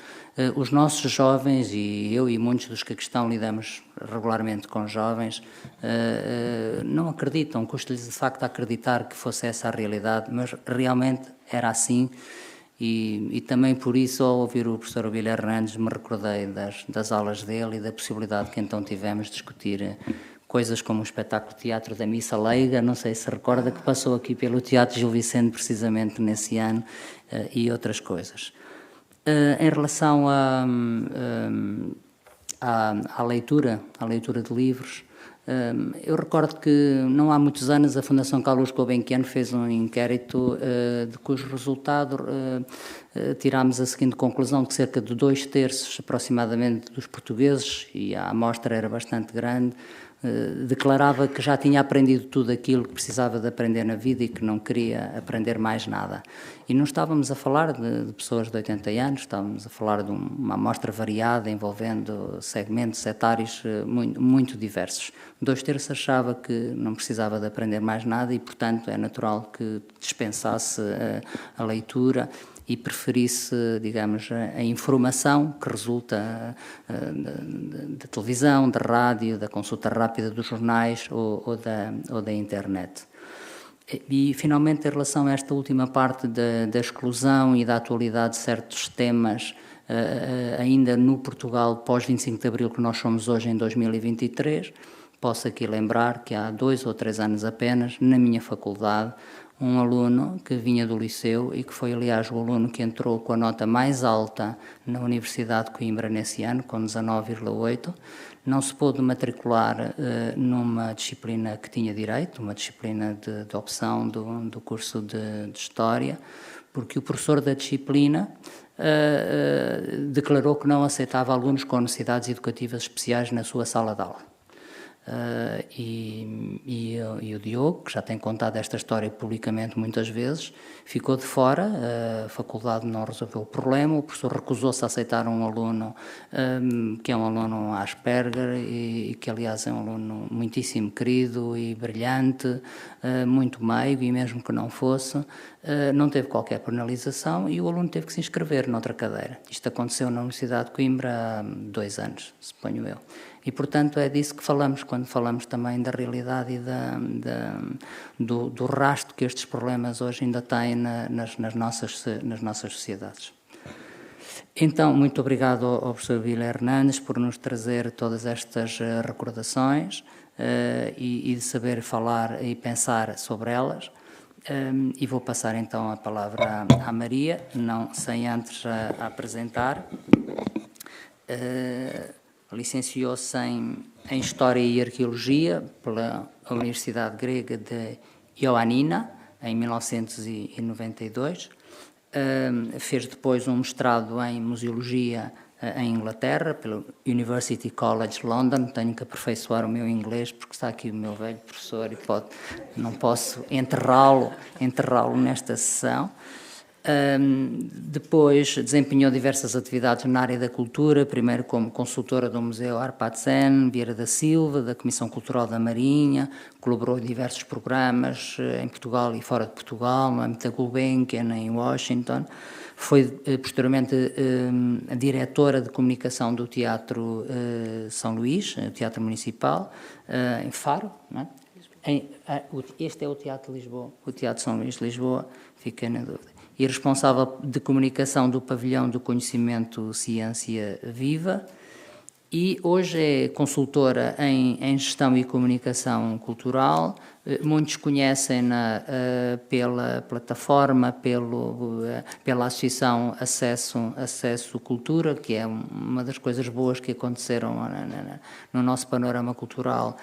Os nossos jovens, e eu e muitos dos que aqui estão lidamos regularmente com jovens, não acreditam, custa-lhes de facto acreditar que fosse essa a realidade, mas realmente era assim. E também por isso, ao ouvir o professor Abílio Hernández, me recordei das aulas dele e da possibilidade que então tivemos de discutir coisas como o espetáculo Teatro da Missa Leiga, não sei se recorda, que passou aqui pelo Teatro Gil Vicente precisamente nesse ano, e outras coisas. Em relação à leitura de livros, eu recordo que não há muitos anos a Fundação Carlos Gulbenkian fez um inquérito de cujo resultado tirámos a seguinte conclusão, que cerca de 2/3 aproximadamente dos portugueses, e a amostra era bastante grande, declarava que já tinha aprendido tudo aquilo que precisava de aprender na vida e que não queria aprender mais nada. E não estávamos a falar de pessoas de 80 anos, estávamos a falar de uma amostra variada envolvendo segmentos etários muito diversos. 2/3 achava que não precisava de aprender mais nada e, portanto, é natural que dispensasse a leitura e preferisse, digamos, a informação que resulta da televisão, da rádio, da consulta rápida dos jornais ou da internet. E, finalmente, em relação a esta última parte da exclusão e da atualidade de certos temas, ainda no Portugal pós-25 de Abril, que nós somos hoje em 2023, posso aqui lembrar que há 2 ou 3 anos apenas, na minha faculdade, um aluno que vinha do liceu e que foi, aliás, o aluno que entrou com a nota mais alta na Universidade de Coimbra nesse ano, com 19,8, não se pôde matricular numa disciplina que tinha direito, uma disciplina de opção do curso de História, porque o professor da disciplina declarou que não aceitava alunos com necessidades educativas especiais na sua sala de aula. E o Diogo, que já tem contado esta história publicamente muitas vezes, ficou de fora, a faculdade não resolveu o problema, o professor recusou-se a aceitar um aluno que é um aluno Asperger e que, aliás, é um aluno muitíssimo querido e brilhante, muito meigo, e mesmo que não fosse, não teve qualquer penalização e o aluno teve que se inscrever noutra cadeira. Isto aconteceu na Universidade de Coimbra há 2 anos, suponho eu. E, portanto, é disso que falamos quando falamos também da realidade e do rastro que estes problemas hoje ainda têm nas nossas sociedades. Então, muito obrigado ao professor Abílio Hernandes por nos trazer todas estas recordações e de saber falar e pensar sobre elas. E vou passar então a palavra à Maria, não sem antes a apresentar. Licenciou-se em História e Arqueologia pela Universidade Grega de Ioannina, em 1992. Fez depois um mestrado em Museologia em Inglaterra, pelo University College London. Tenho que aperfeiçoar o meu inglês, porque está aqui o meu velho professor e não posso enterrá-lo nesta sessão. Depois desempenhou diversas atividades na área da cultura, primeiro como consultora do Museu Arpad-Sen, Vieira da Silva, da Comissão Cultural da Marinha, colaborou em diversos programas em Portugal e fora de Portugal, no âmbito da Gulbenkian, em Washington. Foi, posteriormente, a diretora de comunicação do Teatro São Luís, Teatro Municipal, em Faro, não é? Este é o Teatro de Lisboa, o Teatro São Luís de Lisboa, fiquei na dúvida. E responsável de comunicação do Pavilhão do Conhecimento Ciência Viva, e hoje é consultora em gestão e comunicação cultural. Muitos conhecem-na pela plataforma, pela associação Acesso Cultura, que é uma das coisas boas que aconteceram no nosso panorama cultural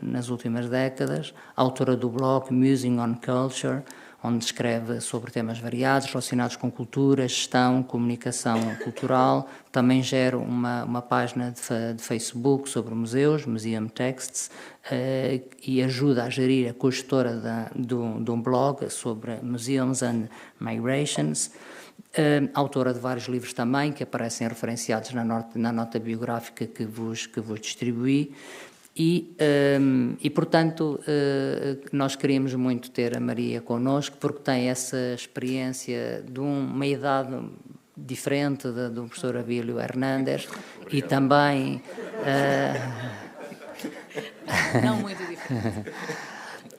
nas últimas décadas. Autora do blog Musing on Culture, onde escreve sobre temas variados relacionados com cultura, gestão, comunicação cultural. Também gera uma página de Facebook sobre museus, Museum Texts, e ajuda a gerir a co-gestora de um blog sobre Museums and Migrations. Autora de vários livros também, que aparecem referenciados na nota biográfica que vos distribuí. E portanto, nós queríamos muito ter a Maria connosco, porque tem essa experiência de uma idade diferente do professor Abílio Hernandes e também... Não muito diferente.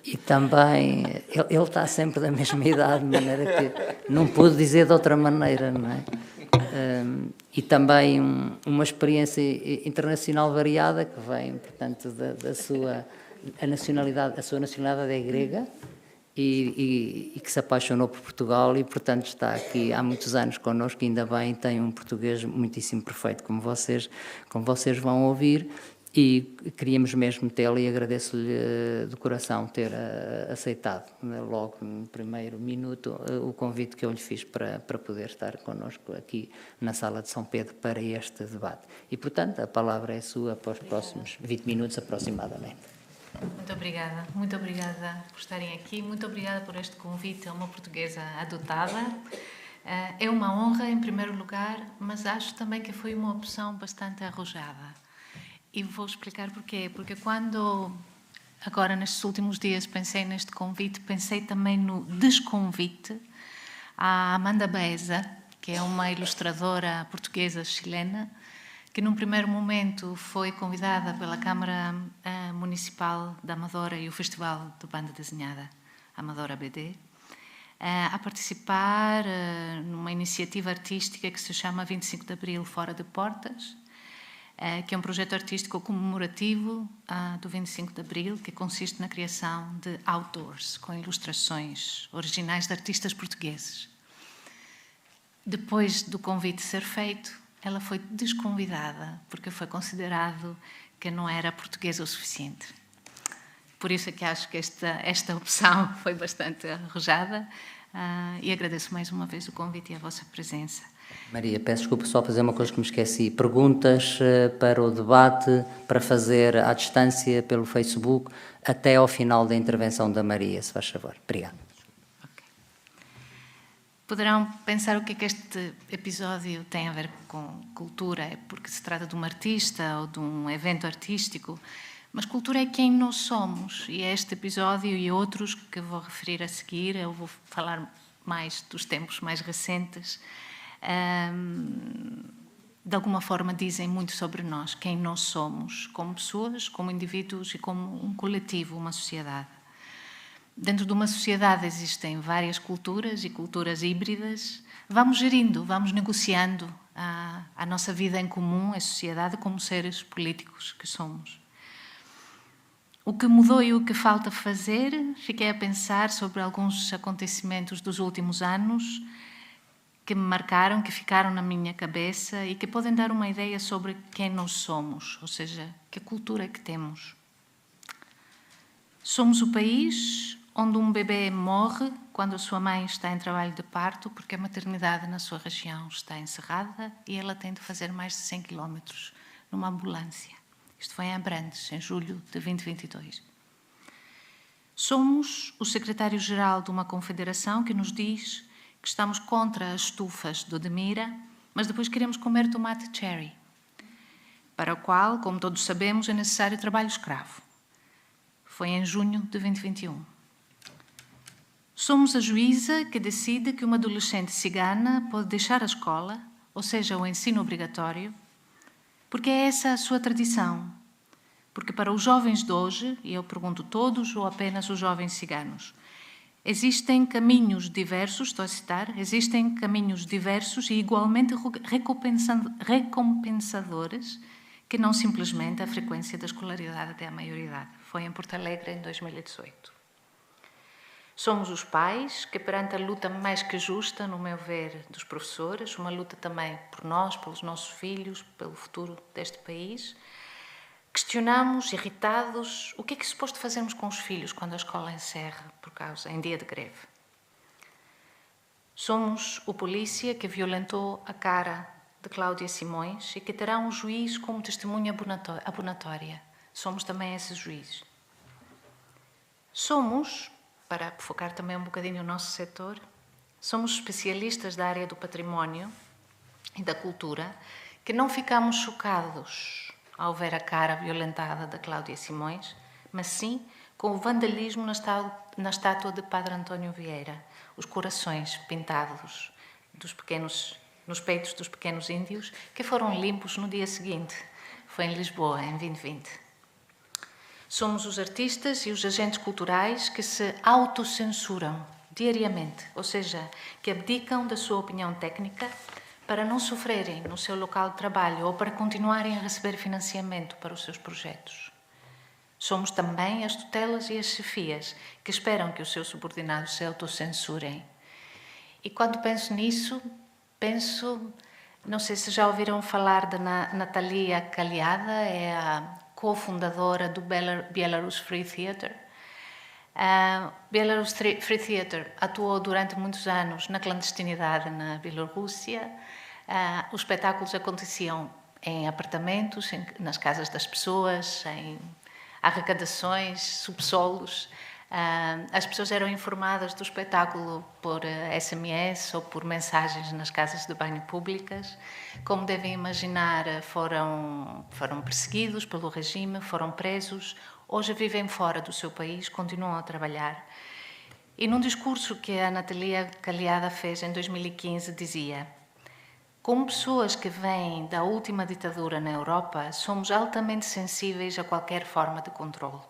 E também, ele está sempre da mesma idade, de maneira que não pude dizer de outra maneira, não é? E também uma experiência internacional variada que vem, portanto, da sua nacionalidade. A sua nacionalidade é grega e que se apaixonou por Portugal e, portanto, está aqui há muitos anos connosco, e ainda bem, tem um português muitíssimo perfeito, como vocês vão ouvir. E queríamos mesmo tê-la e agradeço-lhe de coração ter aceitado, logo no primeiro minuto, o convite que eu lhe fiz para poder estar connosco aqui na Sala de São Pedro para este debate. E, portanto, a palavra é sua para os próximos 20 minutos aproximadamente. Muito obrigada por estarem aqui, muito obrigada por este convite a uma portuguesa adotada. É uma honra, em primeiro lugar, mas acho também que foi uma opção bastante arrojada. E vou explicar porquê. Porque quando, agora nestes últimos dias, pensei neste convite, pensei também no desconvite à Amanda Baeza, que é uma ilustradora portuguesa chilena, que num primeiro momento foi convidada pela Câmara Municipal da Amadora e o Festival de Banda Desenhada Amadora BD, a participar numa iniciativa artística que se chama 25 de Abril Fora de Portas, que é um projeto artístico comemorativo do 25 de Abril, que consiste na criação de outdoors, com ilustrações originais de artistas portugueses. Depois do convite ser feito, ela foi desconvidada, porque foi considerado que não era portuguesa o suficiente. Por isso é que acho que esta opção foi bastante arrojada, e agradeço mais uma vez o convite e a vossa presença. Maria, peço desculpa, só fazer uma coisa que me esqueci. Perguntas para o debate, para fazer à distância pelo Facebook, até ao final da intervenção da Maria, se faz favor. Obrigado. Okay. Poderão pensar o que é que este episódio tem a ver com cultura, é porque se trata de uma artista ou de um evento artístico, mas cultura é quem nós somos, e é este episódio e outros que vou referir a seguir, eu vou falar mais dos tempos mais recentes, de alguma forma dizem muito sobre nós, quem nós somos, como pessoas, como indivíduos e como um coletivo, uma sociedade. Dentro de uma sociedade existem várias culturas e culturas híbridas. Vamos gerindo, vamos negociando a nossa vida em comum, a sociedade, como seres políticos que somos. O que mudou e o que falta fazer, fiquei a pensar sobre alguns acontecimentos dos últimos anos que me marcaram, que ficaram na minha cabeça e que podem dar uma ideia sobre quem nós somos, ou seja, que cultura que temos. Somos o país onde um bebê morre quando a sua mãe está em trabalho de parto, porque a maternidade na sua região está encerrada e ela tem de fazer mais de 100 km numa ambulância. Isto foi em Abrantes, em julho de 2022. Somos o secretário-geral de uma confederação que nos diz que estamos contra as estufas do Demira, mas depois queremos comer tomate cherry, para o qual, como todos sabemos, é necessário trabalho escravo. Foi em junho de 2021. Somos a juíza que decide que uma adolescente cigana pode deixar a escola, ou seja, o ensino obrigatório, porque é essa a sua tradição. Porque para os jovens de hoje, e eu pergunto todos ou apenas os jovens ciganos, existem caminhos diversos, estou a citar, existem caminhos diversos e igualmente recompensadores que não simplesmente a frequência da escolaridade até a maioridade. Foi em Porto Alegre em 2018. Somos os pais que, perante a luta mais que justa, no meu ver, dos professores, uma luta também por nós, pelos nossos filhos, pelo futuro deste país, questionamos, irritados, o que é suposto fazermos com os filhos quando a escola encerra em dia de greve. Somos o polícia que violentou a cara de Cláudia Simões e que terá um juiz como testemunha abonatória. Somos também esses juízes. Somos, para focar também um bocadinho o nosso setor, somos especialistas da área do património e da cultura que não ficamos chocados ao ver a cara violentada da Cláudia Simões, mas sim com o vandalismo na estátua de Padre António Vieira, os corações pintados nos peitos dos pequenos índios, que foram limpos no dia seguinte. Foi em Lisboa, em 2020. Somos os artistas e os agentes culturais que se autocensuram diariamente, ou seja, que abdicam da sua opinião técnica para não sofrerem no seu local de trabalho ou para continuarem a receber financiamento para os seus projetos. Somos também as tutelas e as chefias que esperam que os seus subordinados se autocensurem. E quando penso nisso, não sei se já ouviram falar da Natalia Caliada, é a cofundadora do Belarus Free Theatre. Belarus Free Theatre atuou durante muitos anos na clandestinidade na Bielorrússia. Os espetáculos aconteciam em apartamentos, nas casas das pessoas, em arrecadações, subsolos. As pessoas eram informadas do espetáculo por SMS ou por mensagens nas casas de banho públicas. Como devem imaginar, foram perseguidos pelo regime, foram presos. Hoje vivem fora do seu país, continuam a trabalhar. E num discurso que a Natalia Kaliada fez em 2015, dizia: como pessoas que vêm da última ditadura na Europa, somos altamente sensíveis a qualquer forma de controle.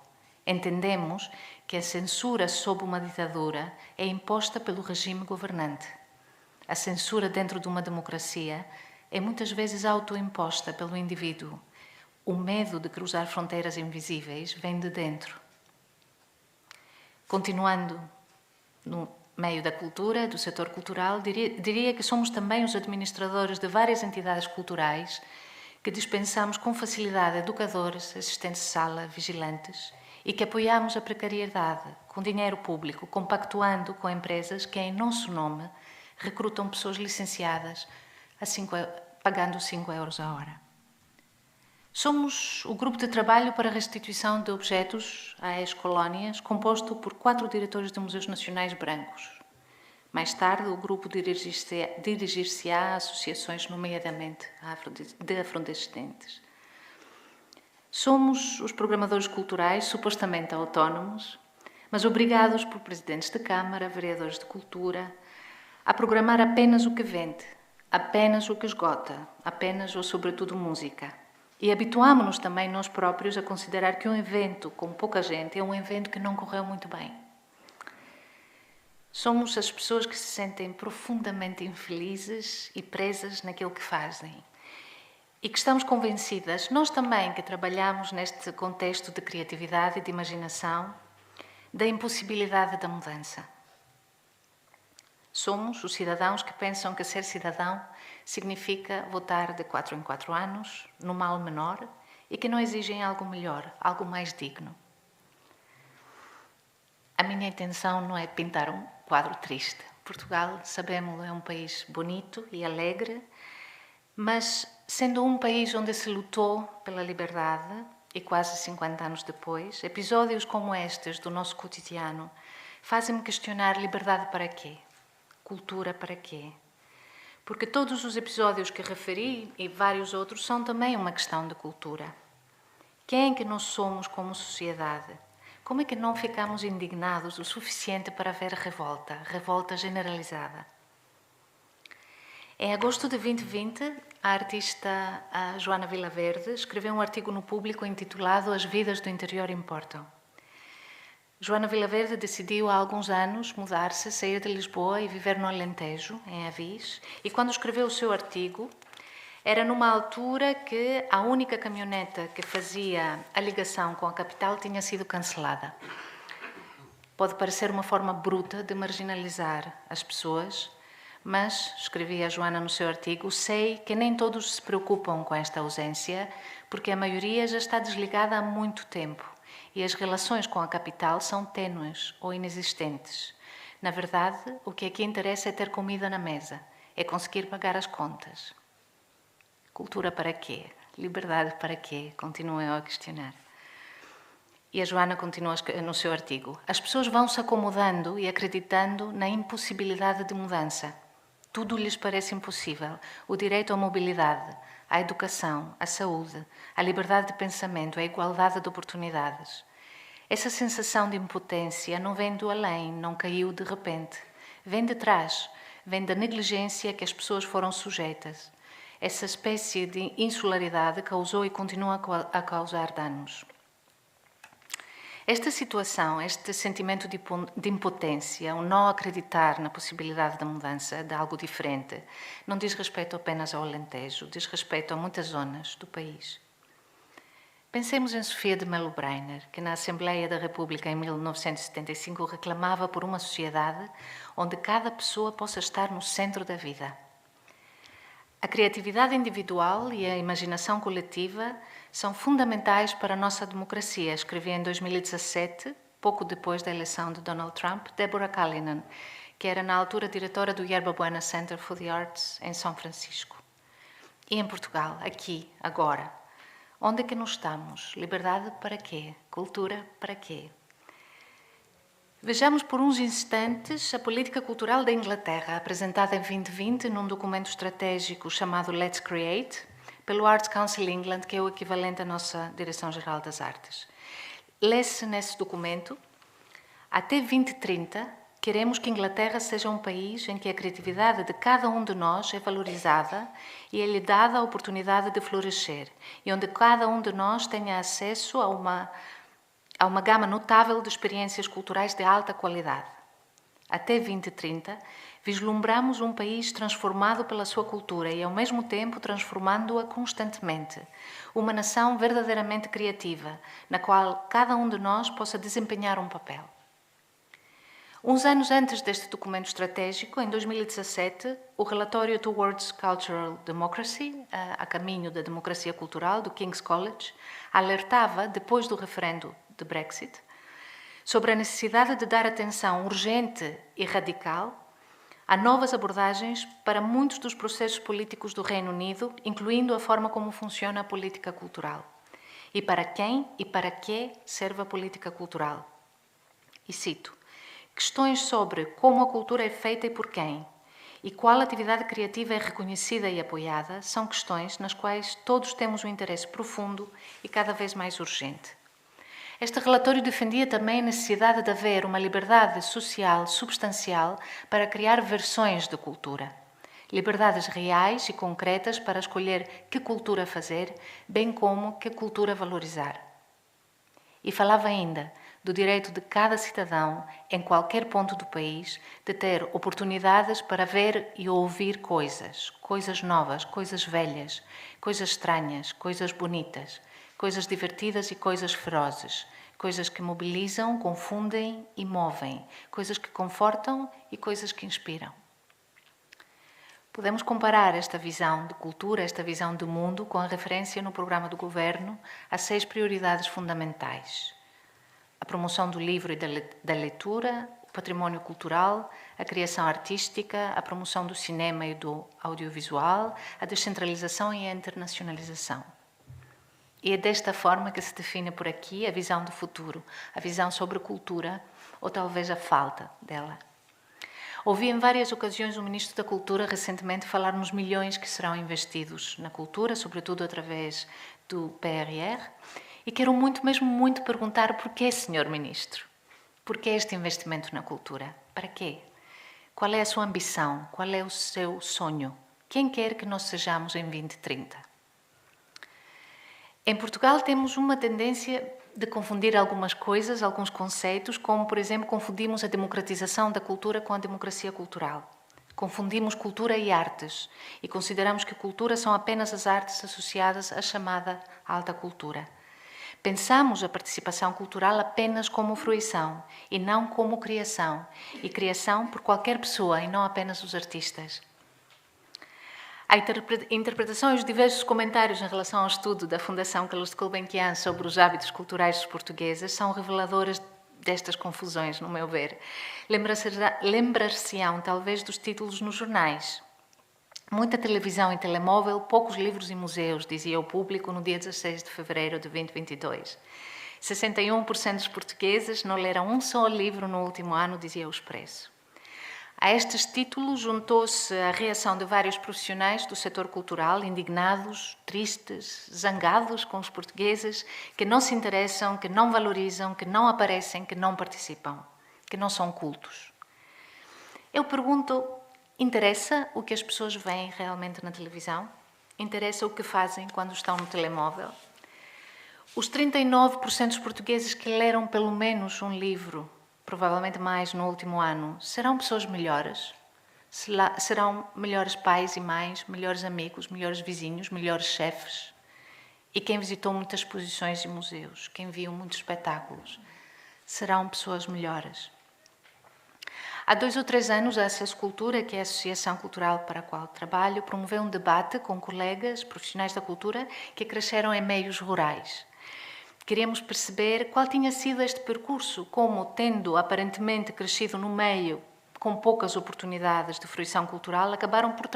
Entendemos que a censura sob uma ditadura é imposta pelo regime governante. A censura dentro de uma democracia é muitas vezes autoimposta pelo indivíduo. O medo de cruzar fronteiras invisíveis vem de dentro. Continuando no meio da cultura, do setor cultural, diria que somos também os administradores de várias entidades culturais que dispensamos com facilidade educadores, assistentes de sala, vigilantes e que apoiamos a precariedade com dinheiro público, compactuando com empresas que, em nosso nome, recrutam pessoas licenciadas pagando 5 euros a hora. Somos o grupo de trabalho para a restituição de objetos a ex-colónias, composto por 4 diretores de museus nacionais brancos. Mais tarde, o grupo dirigir-se-á a associações, nomeadamente de afrodescendentes. Somos os programadores culturais, supostamente autónomos, mas obrigados por presidentes de Câmara, vereadores de cultura, a programar apenas o que vende, apenas o que esgota, apenas ou sobretudo música. E habituámo-nos também nós próprios a considerar que um evento com pouca gente é um evento que não correu muito bem. Somos as pessoas que se sentem profundamente infelizes e presas naquilo que fazem. E que estamos convencidas, nós também que trabalhamos neste contexto de criatividade e de imaginação, da impossibilidade da mudança. Somos os cidadãos que pensam que ser cidadão significa votar de 4 em 4 anos, no mal menor, e que não exigem algo melhor, algo mais digno. A minha intenção não é pintar um quadro triste. Portugal, sabemos, é um país bonito e alegre, mas sendo um país onde se lutou pela liberdade, e quase 50 anos depois, episódios como estes do nosso cotidiano fazem-me questionar liberdade para quê? Cultura para quê? Porque todos os episódios que referi e vários outros são também uma questão de cultura. Quem é que nós somos como sociedade? Como é que não ficamos indignados o suficiente para haver revolta generalizada? Em agosto de 2020, a artista Joana Vilaverde escreveu um artigo no Público intitulado As vidas do interior importam. Joana Vilaverde decidiu há alguns anos mudar-se, sair de Lisboa e viver no Alentejo, em Avis, e quando escreveu o seu artigo, era numa altura que a única caminhoneta que fazia a ligação com a capital tinha sido cancelada. Pode parecer uma forma bruta de marginalizar as pessoas, mas, escrevia a Joana no seu artigo, sei que nem todos se preocupam com esta ausência, porque a maioria já está desligada há muito tempo e as relações com a capital são tênues ou inexistentes. Na verdade, o que aqui interessa é ter comida na mesa, é conseguir pagar as contas. Cultura para quê? Liberdade para quê? Continuo eu a questionar. E a Joana continua no seu artigo. As pessoas vão se acomodando e acreditando na impossibilidade de mudança. Tudo lhes parece impossível. O direito à mobilidade, à educação, à saúde, à liberdade de pensamento, à igualdade de oportunidades. Essa sensação de impotência não vem do além, não caiu de repente. Vem de trás, vem da negligência que as pessoas foram sujeitas. Essa espécie de insularidade causou e continua a causar danos. Esta situação, este sentimento de impotência, o não acreditar na possibilidade da mudança, de algo diferente, não diz respeito apenas ao Alentejo, diz respeito a muitas zonas do país. Pensemos em Sofia de Melo Breiner, que na Assembleia da República em 1975 reclamava por uma sociedade onde cada pessoa possa estar no centro da vida. A criatividade individual e a imaginação coletiva são fundamentais para a nossa democracia, escrevia em 2017, pouco depois da eleição de Donald Trump, Deborah Callinan, que era na altura diretora do Yerba Buena Center for the Arts em São Francisco. E em Portugal, aqui, agora, onde é que nós estamos? Liberdade para quê? Cultura para quê? Vejamos por uns instantes a política cultural da Inglaterra, apresentada em 2020 num documento estratégico chamado Let's Create, pelo Arts Council England, que é o equivalente à nossa Direção-Geral das Artes. Lê-se nesse documento: até 2030, queremos que a Inglaterra seja um país em que a criatividade de cada um de nós é valorizada e é-lhe dada a oportunidade de florescer, e onde cada um de nós tenha acesso a uma gama notável de experiências culturais de alta qualidade. Até 2030, vislumbramos um país transformado pela sua cultura e, ao mesmo tempo, transformando-a constantemente. Uma nação verdadeiramente criativa, na qual cada um de nós possa desempenhar um papel. Uns anos antes deste documento estratégico, em 2017, o relatório Towards Cultural Democracy, a caminho da democracia cultural, do King's College, alertava, depois do referendo de Brexit, sobre a necessidade de dar atenção urgente e radical a novas abordagens para muitos dos processos políticos do Reino Unido, incluindo a forma como funciona a política cultural. E para quem e para que serve a política cultural? E cito: questões sobre como a cultura é feita e por quem, e qual atividade criativa é reconhecida e apoiada, são questões nas quais todos temos um interesse profundo e cada vez mais urgente. Este relatório defendia também a necessidade de haver uma liberdade social substancial para criar versões de cultura. Liberdades reais e concretas para escolher que cultura fazer, bem como que cultura valorizar. E falava ainda do direito de cada cidadão, em qualquer ponto do país, de ter oportunidades para ver e ouvir coisas novas, coisas velhas, coisas estranhas, coisas bonitas, coisas divertidas e coisas ferozes, coisas que mobilizam, confundem e movem, coisas que confortam e coisas que inspiram. Podemos comparar esta visão de cultura, esta visão do mundo, com a referência no programa do Governo a 6 prioridades fundamentais: a promoção do livro e da leitura, o património cultural, a criação artística, a promoção do cinema e do audiovisual, a descentralização e a internacionalização. E é desta forma que se define por aqui a visão do futuro, a visão sobre a cultura, ou talvez a falta dela. Ouvi em várias ocasiões o Ministro da Cultura recentemente falar nos milhões que serão investidos na cultura, sobretudo através do PRR, e quero mesmo muito perguntar porquê, Sr. Ministro? Porquê este investimento na cultura? Para quê? Qual é a sua ambição? Qual é o seu sonho? Quem quer que nós sejamos em 2030? Em Portugal temos uma tendência de confundir algumas coisas, alguns conceitos, como, por exemplo, confundimos a democratização da cultura com a democracia cultural. Confundimos cultura e artes e consideramos que cultura são apenas as artes associadas à chamada alta cultura. Pensamos a participação cultural apenas como fruição e não como criação, e criação por qualquer pessoa e não apenas os artistas. A interpretação e os diversos comentários em relação ao estudo da Fundação Carlos de Gulbenkian sobre os hábitos culturais dos portugueses são reveladores destas confusões, no meu ver. Lembrar-se-ão talvez dos títulos nos jornais. Muita televisão e telemóvel, poucos livros e museus, dizia o Público no dia 16 de fevereiro de 2022. 61% dos portugueses não leram um só livro no último ano, dizia o Expresso. A estes títulos juntou-se a reação de vários profissionais do setor cultural, indignados, tristes, zangados com os portugueses que não se interessam, que não valorizam, que não aparecem, que não participam, que não são cultos. Eu pergunto, interessa o que as pessoas veem realmente na televisão? Interessa o que fazem quando estão no telemóvel? Os 39% dos portugueses que leram pelo menos um livro, provavelmente mais no último ano, serão pessoas melhores? Serão melhores pais e mães, melhores amigos, melhores vizinhos, melhores chefes? E quem visitou muitas exposições e museus, quem viu muitos espetáculos, serão pessoas melhores? Há 2 ou 3 anos, a Acesso Cultura, que é a associação cultural para a qual trabalho, promoveu um debate com colegas profissionais da cultura que cresceram em meios rurais. Queríamos perceber qual tinha sido este percurso, como, tendo aparentemente crescido no meio com poucas oportunidades de fruição cultural, acabaram por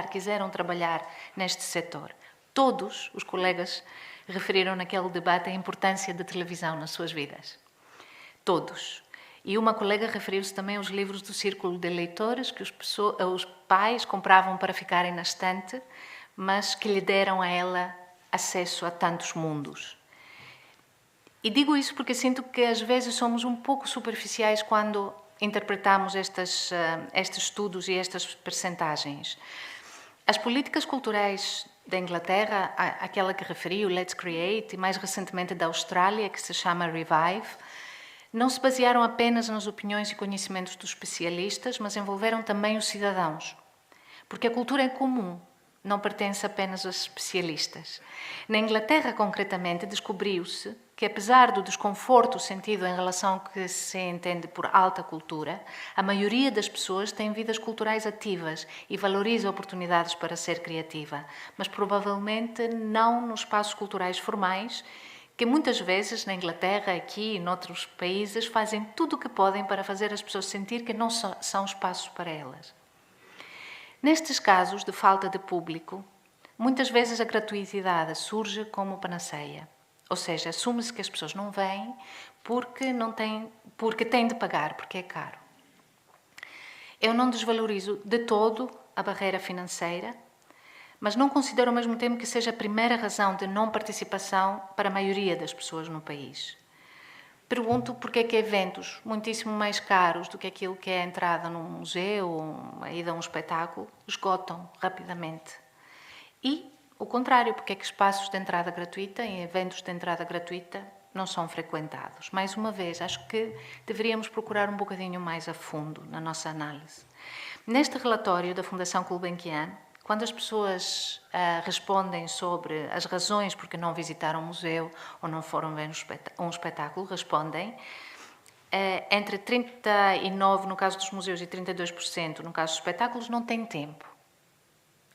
quiseram trabalhar neste setor. Todos os colegas referiram naquele debate a importância da televisão nas suas vidas. Todos. E uma colega referiu-se também aos livros do Círculo de Leitores que os pais compravam para ficarem na estante, mas que lhe deram a ela acesso a tantos mundos. E digo isso porque sinto que às vezes somos um pouco superficiais quando interpretamos estes estudos e estas percentagens. As políticas culturais da Inglaterra, aquela que referi, o Let's Create, e mais recentemente da Austrália, que se chama Revive, não se basearam apenas nas opiniões e conhecimentos dos especialistas, mas envolveram também os cidadãos. Porque a cultura é comum, não pertence apenas aos especialistas. Na Inglaterra, concretamente, descobriu-se que, apesar do desconforto sentido em relação ao que se entende por alta cultura, a maioria das pessoas tem vidas culturais ativas e valoriza oportunidades para ser criativa, mas provavelmente não nos espaços culturais formais, que muitas vezes na Inglaterra, aqui e noutros países, fazem tudo o que podem para fazer as pessoas sentir que não são espaços para elas. Nestes casos de falta de público, muitas vezes a gratuitidade surge como panaceia. Ou seja, assume-se que as pessoas não vêm porque têm de pagar, porque é caro. Eu não desvalorizo de todo a barreira financeira, mas não considero ao mesmo tempo que seja a primeira razão de não participação para a maioria das pessoas no país. Pergunto porque é que eventos muitíssimo mais caros do que aquilo que é a entrada num museu ou a ida a um espetáculo esgotam rapidamente. E, o contrário, porque é que espaços de entrada gratuita e eventos de entrada gratuita não são frequentados. Mais uma vez, acho que deveríamos procurar um bocadinho mais a fundo na nossa análise. Neste relatório da Fundação Gulbenkian, quando as pessoas respondem sobre as razões por que não visitaram um museu ou não foram ver um espetáculo, respondem entre 39% no caso dos museus e 32% no caso dos espetáculos, não têm tempo.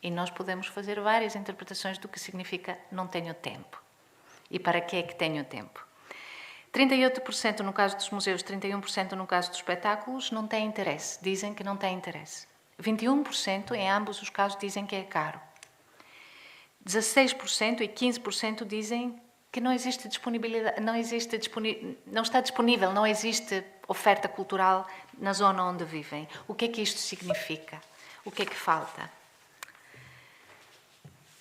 E nós podemos fazer várias interpretações do que significa não tenho tempo. E para que é que tenho tempo? 38% no caso dos museus, 31% no caso dos espetáculos, não têm interesse. Dizem que não têm interesse. 21% em ambos os casos dizem que é caro. 16% e 15% dizem que não existe disponibilidade, não está disponível, não existe oferta cultural na zona onde vivem. O que é que isto significa? O que é que falta?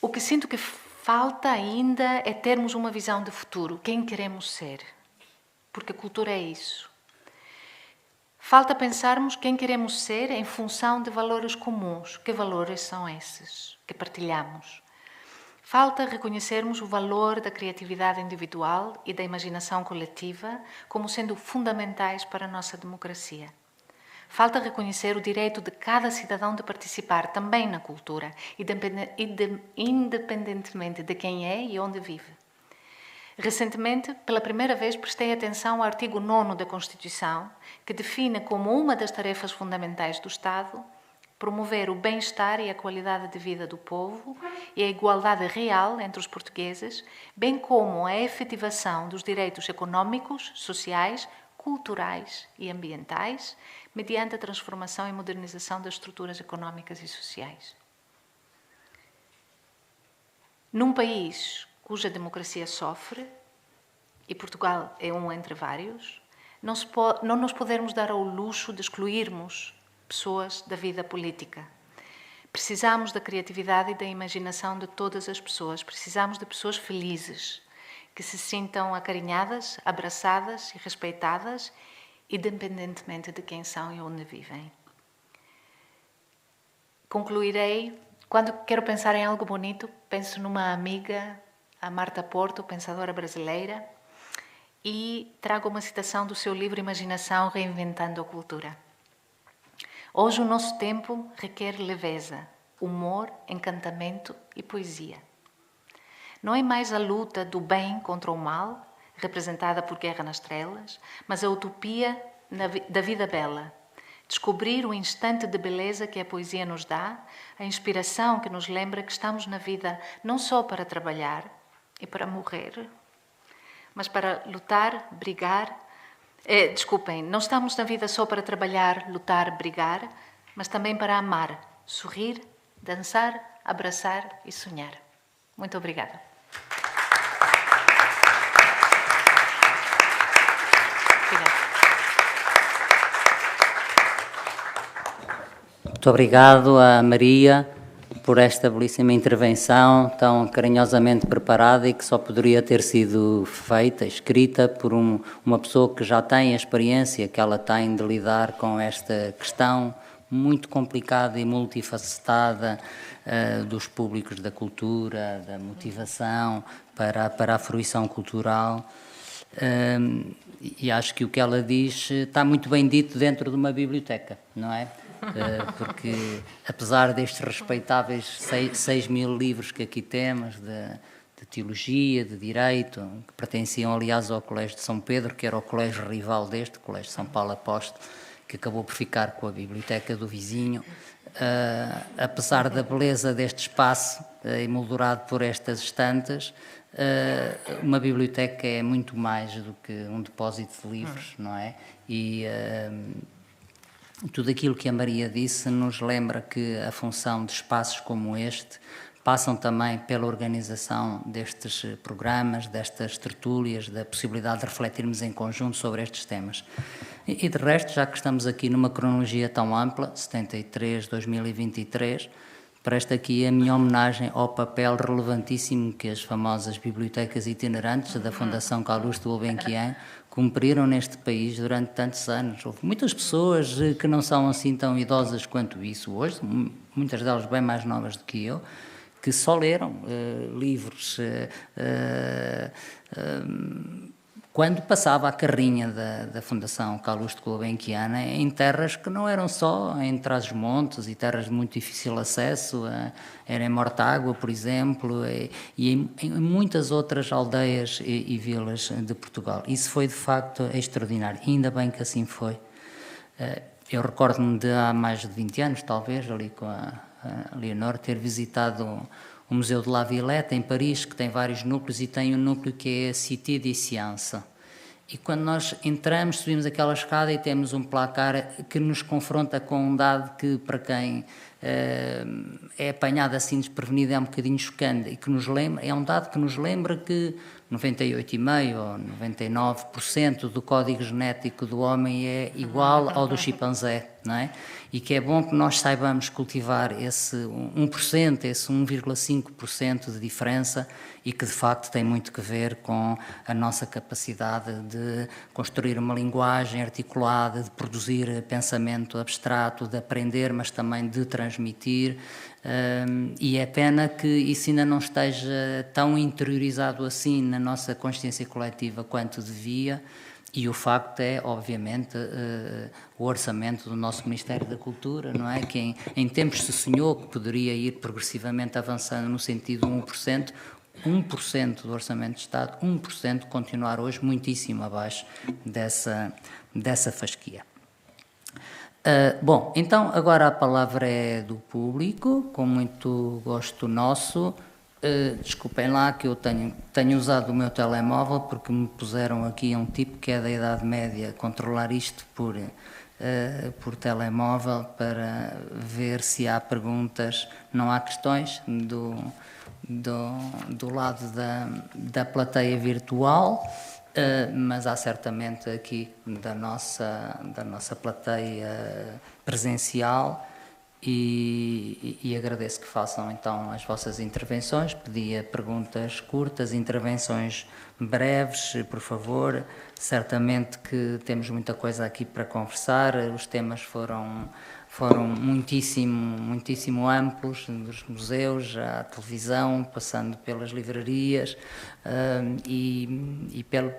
O que sinto que falta ainda é termos uma visão de futuro. Quem queremos ser? Porque a cultura é isso. Falta pensarmos quem queremos ser em função de valores comuns. Que valores são esses que partilhamos? Falta reconhecermos o valor da criatividade individual e da imaginação coletiva como sendo fundamentais para a nossa democracia. Falta reconhecer o direito de cada cidadão de participar também na cultura, independentemente de quem é e onde vive. Recentemente, pela primeira vez, prestei atenção ao artigo 9º da Constituição, que define como uma das tarefas fundamentais do Estado promover o bem-estar e a qualidade de vida do povo e a igualdade real entre os portugueses, bem como a efetivação dos direitos económicos, sociais, culturais e ambientais, mediante a transformação e modernização das estruturas económicas e sociais. Num país cuja democracia sofre, e Portugal é um entre vários, não nos podemos dar ao luxo de excluirmos pessoas da vida política. Precisamos da criatividade e da imaginação de todas as pessoas. Precisamos de pessoas felizes, que se sintam acarinhadas, abraçadas e respeitadas, independentemente de quem são e onde vivem. Concluirei, quando quero pensar em algo bonito, penso numa amiga, a Marta Porto, pensadora brasileira, e trago uma citação do seu livro Imaginação, Reinventando a Cultura. Hoje o nosso tempo requer leveza, humor, encantamento e poesia. Não é mais a luta do bem contra o mal, representada por Guerra nas Estrelas, mas a utopia da vida bela, Descobrir o instante de beleza que a poesia nos dá, a inspiração que nos lembra que estamos na vida não só para trabalhar e para morrer, mas para lutar, brigar. Desculpem, não estamos na vida só para trabalhar, lutar, brigar, mas também para amar, sorrir, dançar, abraçar e sonhar. Muito obrigada. Muito obrigado a Maria por esta belíssima intervenção tão carinhosamente preparada e que só poderia ter sido feita, escrita por uma pessoa que já tem a experiência que ela tem de lidar com esta questão muito complicada e multifacetada dos públicos da cultura, da motivação para a fruição cultural. E acho que o que ela diz está muito bem dito dentro de uma biblioteca, não é? Porque, apesar destes respeitáveis 6.000 livros que aqui temos, de teologia, de direito, que pertenciam, aliás, ao Colégio de São Pedro, que era o colégio rival deste, o Colégio de São Paulo Apóstolo, que acabou por ficar com a biblioteca do vizinho, apesar da beleza deste espaço, emoldurado por estas estantes, uma biblioteca é muito mais do que um depósito de livros, não é? E tudo aquilo que a Maria disse nos lembra que a função de espaços como este passam também pela organização destes programas, destas tertúlias, da possibilidade de refletirmos em conjunto sobre estes temas. E de resto, já que estamos aqui numa cronologia tão ampla, 73-2023, presta aqui a minha homenagem ao papel relevantíssimo que as famosas bibliotecas itinerantes da Fundação Calouste Gulbenkian cumpriram neste país durante tantos anos. Houve muitas pessoas que não são assim tão idosas quanto isso hoje, muitas delas bem mais novas do que eu, que só leram livros quando passava a carrinha da Fundação Calouste Gulbenkian em terras que não eram só em Trás-os-Montes e terras de muito difícil acesso, era em Mortágua, por exemplo, e em muitas outras aldeias e vilas de Portugal. Isso foi, de facto, extraordinário. E ainda bem que assim foi. Eu recordo-me de há mais de 20 anos, talvez, ali com a Leonor, ter visitado o Museu de La Villette, em Paris, que tem vários núcleos, e tem um núcleo que é a Cité des Sciences. E quando nós entramos, subimos aquela escada e temos um placar que nos confronta com um dado que, para quem é apanhado assim desprevenido, é um bocadinho chocante, e que nos lembra, é um dado que nos lembra que 98,5% ou 99% do código genético do homem é igual ao do chimpanzé, não é? E que é bom que nós saibamos cultivar esse 1%, esse 1,5% de diferença, e que de facto tem muito que ver com a nossa capacidade de construir uma linguagem articulada, de produzir pensamento abstrato, de aprender, mas também de transmitir. E é pena que isso ainda não esteja tão interiorizado assim na nossa consciência coletiva quanto devia, e o facto é, obviamente, o orçamento do nosso Ministério da Cultura, não é? Que em tempos se sonhou que poderia ir progressivamente avançando no sentido de 1% do orçamento de Estado, 1% continuar hoje muitíssimo abaixo dessa fasquia. Bom, então agora a palavra é do público, com muito gosto nosso. Desculpem lá que eu tenho usado o meu telemóvel porque me puseram aqui um tipo que é da Idade Média controlar isto por telemóvel para ver se há perguntas. Não há questões do lado da plateia virtual, mas há certamente aqui da nossa plateia presencial. E agradeço que façam então as vossas intervenções. Pedia perguntas curtas, intervenções breves, por favor. Certamente que temos muita coisa aqui para conversar. Os temas foram muitíssimo amplos, dos museus à televisão, passando pelas livrarias,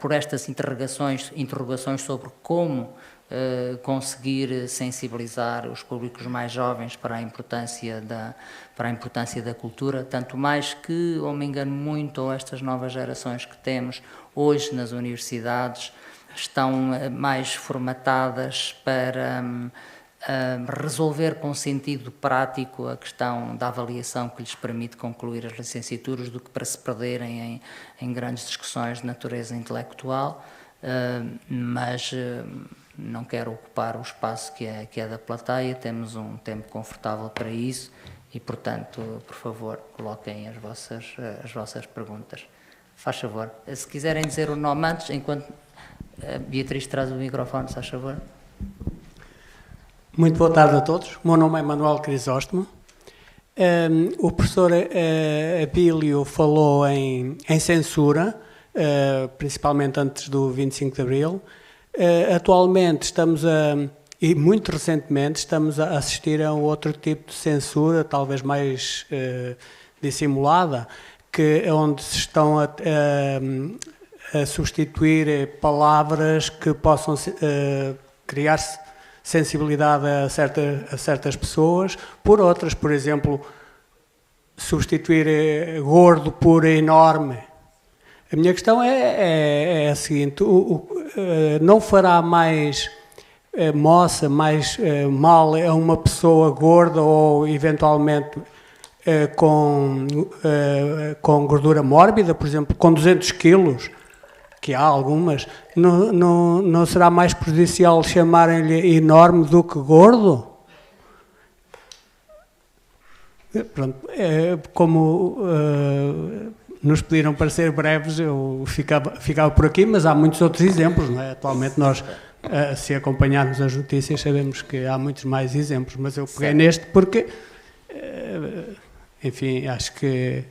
por estas interrogações sobre como conseguir sensibilizar os públicos mais jovens para a importância da cultura, tanto mais que, ou me engano muito, ou estas novas gerações que temos hoje nas universidades estão mais formatadas para resolver com sentido prático a questão da avaliação que lhes permite concluir as licenciaturas do que para se perderem em grandes discussões de natureza intelectual, mas não quero ocupar o espaço que é da plateia, temos um tempo confortável para isso e, portanto, por favor, coloquem as vossas perguntas. Faz favor. Se quiserem dizer o nome antes, enquanto a Beatriz traz o microfone, faz favor. Muito boa tarde a todos. O meu nome é Manuel Crisóstomo. O professor Abílio falou em censura, principalmente antes do 25 de Abril. Atualmente estamos e muito recentemente estamos a assistir a um outro tipo de censura, talvez mais dissimulada, onde se estão a substituir palavras que possam criar sensibilidade a certas pessoas por outras, por exemplo, substituir gordo por enorme. A minha questão é a seguinte: não fará mais moça, mais mal a uma pessoa gorda ou eventualmente com gordura mórbida, por exemplo, com 200 quilos, que há algumas, não será mais prejudicial chamarem-lhe enorme do que gordo? Pronto, como nos pediram para ser breves, eu ficava por aqui, mas há muitos outros exemplos, não é? Atualmente nós, se acompanharmos as notícias, sabemos que há muitos mais exemplos, mas eu peguei neste porque, enfim, acho que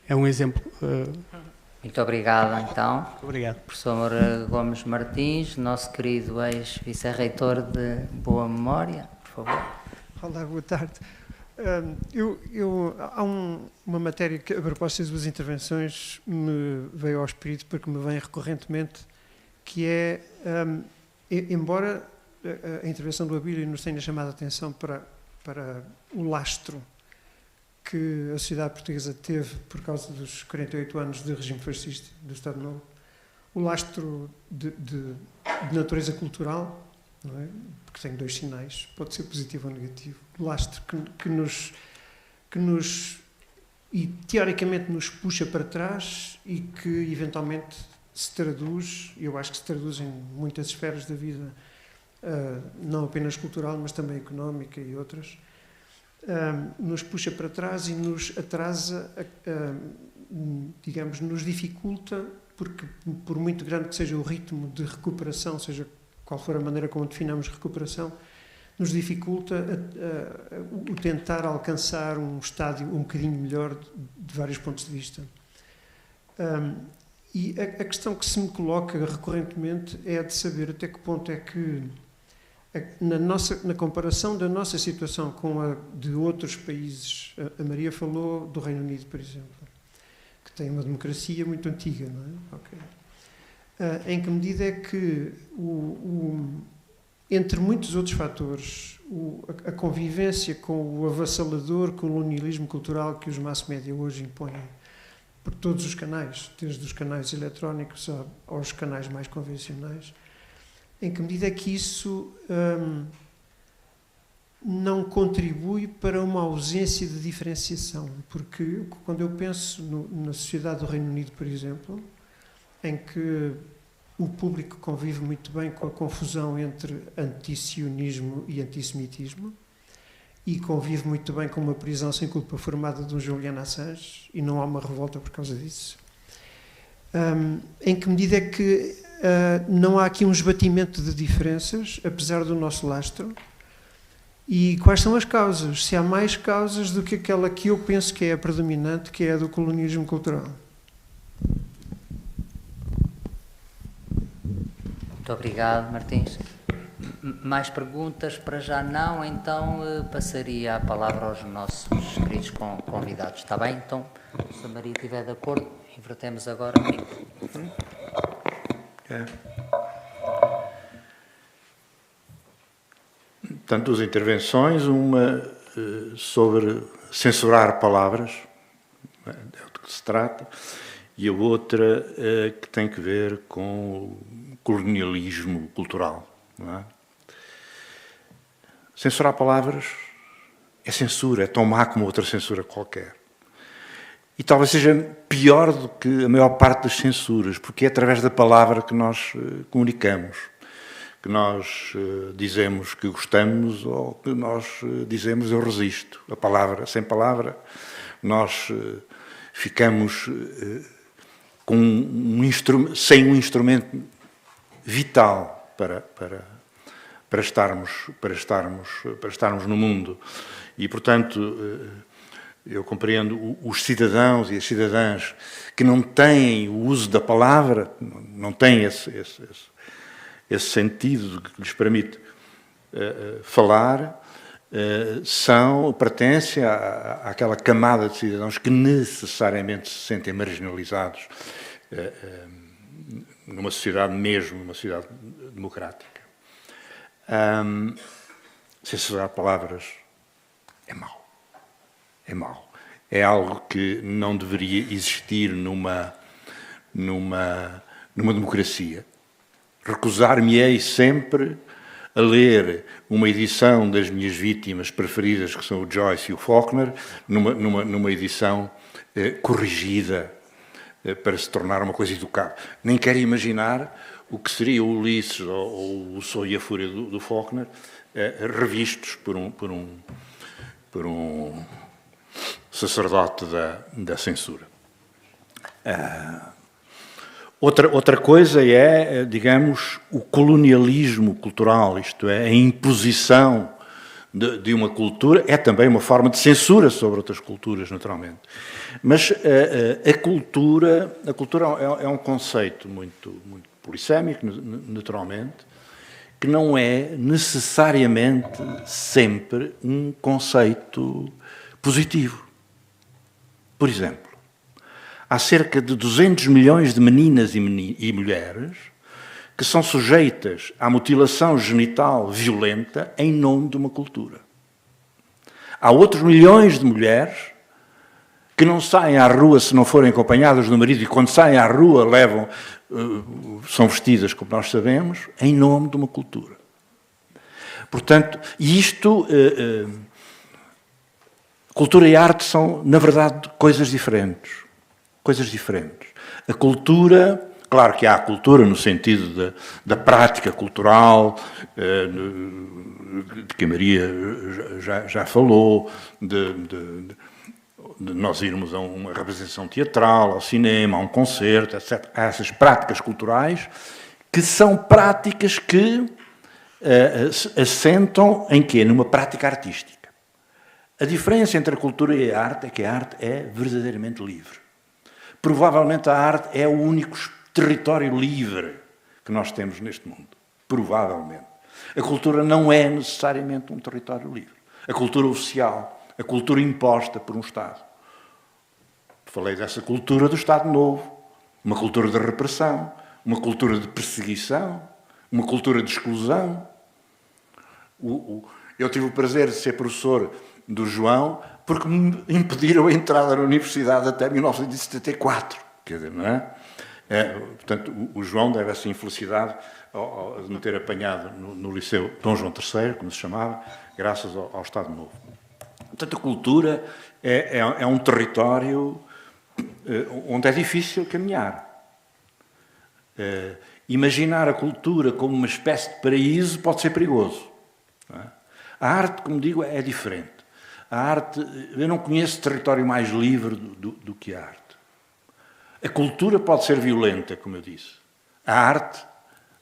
é um exemplo. Muito obrigado, então. Obrigado. Professor Gomes Martins, nosso querido ex-vice-reitor de boa memória, por favor. Olá, boa tarde. Há uma matéria que, a propósito das duas intervenções, me veio ao espírito, porque me vem recorrentemente, que é, embora a intervenção do Abílio nos tenha chamado a atenção para o lastro que a sociedade portuguesa teve por causa dos 48 anos de regime fascista do Estado Novo, o lastro de natureza cultural, não é? Porque tem dois sinais, pode ser positivo ou negativo, o lastro que nos e teoricamente nos puxa para trás e que eventualmente se traduz, eu acho que se traduz em muitas esferas da vida, não apenas cultural, mas também económica e outras, nos puxa para trás e nos atrasa, digamos, nos dificulta, porque por muito grande que seja o ritmo de recuperação, seja qual for a maneira como definamos recuperação, nos dificulta o tentar alcançar um estádio um bocadinho melhor de vários pontos de vista. E a questão que se me coloca recorrentemente é a de saber até que ponto é que na comparação da nossa situação com a de outros países, a Maria falou do Reino Unido, por exemplo, que tem uma democracia muito antiga, não é? Okay. Em que medida é que, entre muitos outros fatores, a convivência com o avassalador colonialismo cultural que os mass-média hoje impõem por todos os canais, desde os canais eletrónicos aos canais mais convencionais, em que medida é que isso não contribui para uma ausência de diferenciação? Porque quando eu penso na sociedade do Reino Unido, por exemplo, em que o público convive muito bem com a confusão entre antisionismo e antissemitismo e convive muito bem com uma prisão sem culpa formada de um Julian Assange e não há uma revolta por causa disso, em que medida é que não há aqui um esbatimento de diferenças, apesar do nosso lastro? E quais são as causas? Se há mais causas do que aquela que eu penso que é a predominante, que é a do colonialismo cultural. Muito obrigado, Martins. Mais perguntas? Para já não, então passaria a palavra aos nossos queridos convidados. Está bem? Então, se a Maria estiver de acordo, invertemos agora. Portanto, duas intervenções, uma sobre censurar palavras, é do que se trata, e a outra que tem que ver com o colonialismo cultural. Não Censurar palavras é censura, é tão má como outra censura qualquer. E talvez seja pior do que a maior parte das censuras, porque é através da palavra que nós comunicamos, que nós dizemos que gostamos ou que nós dizemos eu resisto. A palavra, sem palavra, nós ficamos sem um instrumento vital para estarmos no mundo. E, portanto, eu compreendo os cidadãos e as cidadãs que não têm o uso da palavra, não têm esse sentido que lhes permite falar, pertencem àquela camada de cidadãos que necessariamente se sentem marginalizados numa sociedade mesmo, numa sociedade democrática. Censurar palavras é mau. É mau. É algo que não deveria existir numa democracia. Recusar-me-ei sempre a ler uma edição das minhas vítimas preferidas, que são o Joyce e o Faulkner, numa edição corrigida para se tornar uma coisa educada. Nem quero imaginar o que seria o Ulisses ou o Sol e a Fúria do Faulkner revistos por um sacerdote da censura. Outra coisa é, digamos, o colonialismo cultural, isto é, a imposição de uma cultura, é também uma forma de censura sobre outras culturas, naturalmente. Mas a cultura é um conceito muito polissémico, naturalmente, que não é necessariamente sempre um conceito positivo. Por exemplo, há cerca de 200 milhões de meninas e mulheres que são sujeitas à mutilação genital violenta em nome de uma cultura. Há outros milhões de mulheres que não saem à rua se não forem acompanhadas do marido e quando saem à rua são vestidas, como nós sabemos, em nome de uma cultura. Portanto, cultura e arte são, na verdade, coisas diferentes. Coisas diferentes. A cultura, claro que há a cultura no sentido da prática cultural, de que a Maria já falou, de nós irmos a uma representação teatral, ao cinema, a um concerto, etc. Há essas práticas culturais que são práticas que assentam em quê? Numa prática artística. A diferença entre a cultura e a arte é que a arte é verdadeiramente livre. Provavelmente a arte é o único território livre que nós temos neste mundo. Provavelmente. A cultura não é necessariamente um território livre. A cultura oficial, a cultura imposta por um Estado. Falei dessa cultura do Estado Novo, uma cultura de repressão, uma cultura de perseguição, uma cultura de exclusão. Eu tive o prazer de ser professor do João porque me impediram a entrada na universidade até 1974. Quer dizer, não é? Portanto, o João deve essa infelicidade de me ter apanhado no Liceu Dom João III, como se chamava, graças ao Estado Novo. Portanto, a cultura é um território onde é difícil caminhar. Imaginar a cultura como uma espécie de paraíso pode ser perigoso. Não é? A arte, como digo, é diferente. A arte, eu não conheço território mais livre do que a arte. A cultura pode ser violenta, como eu disse. A arte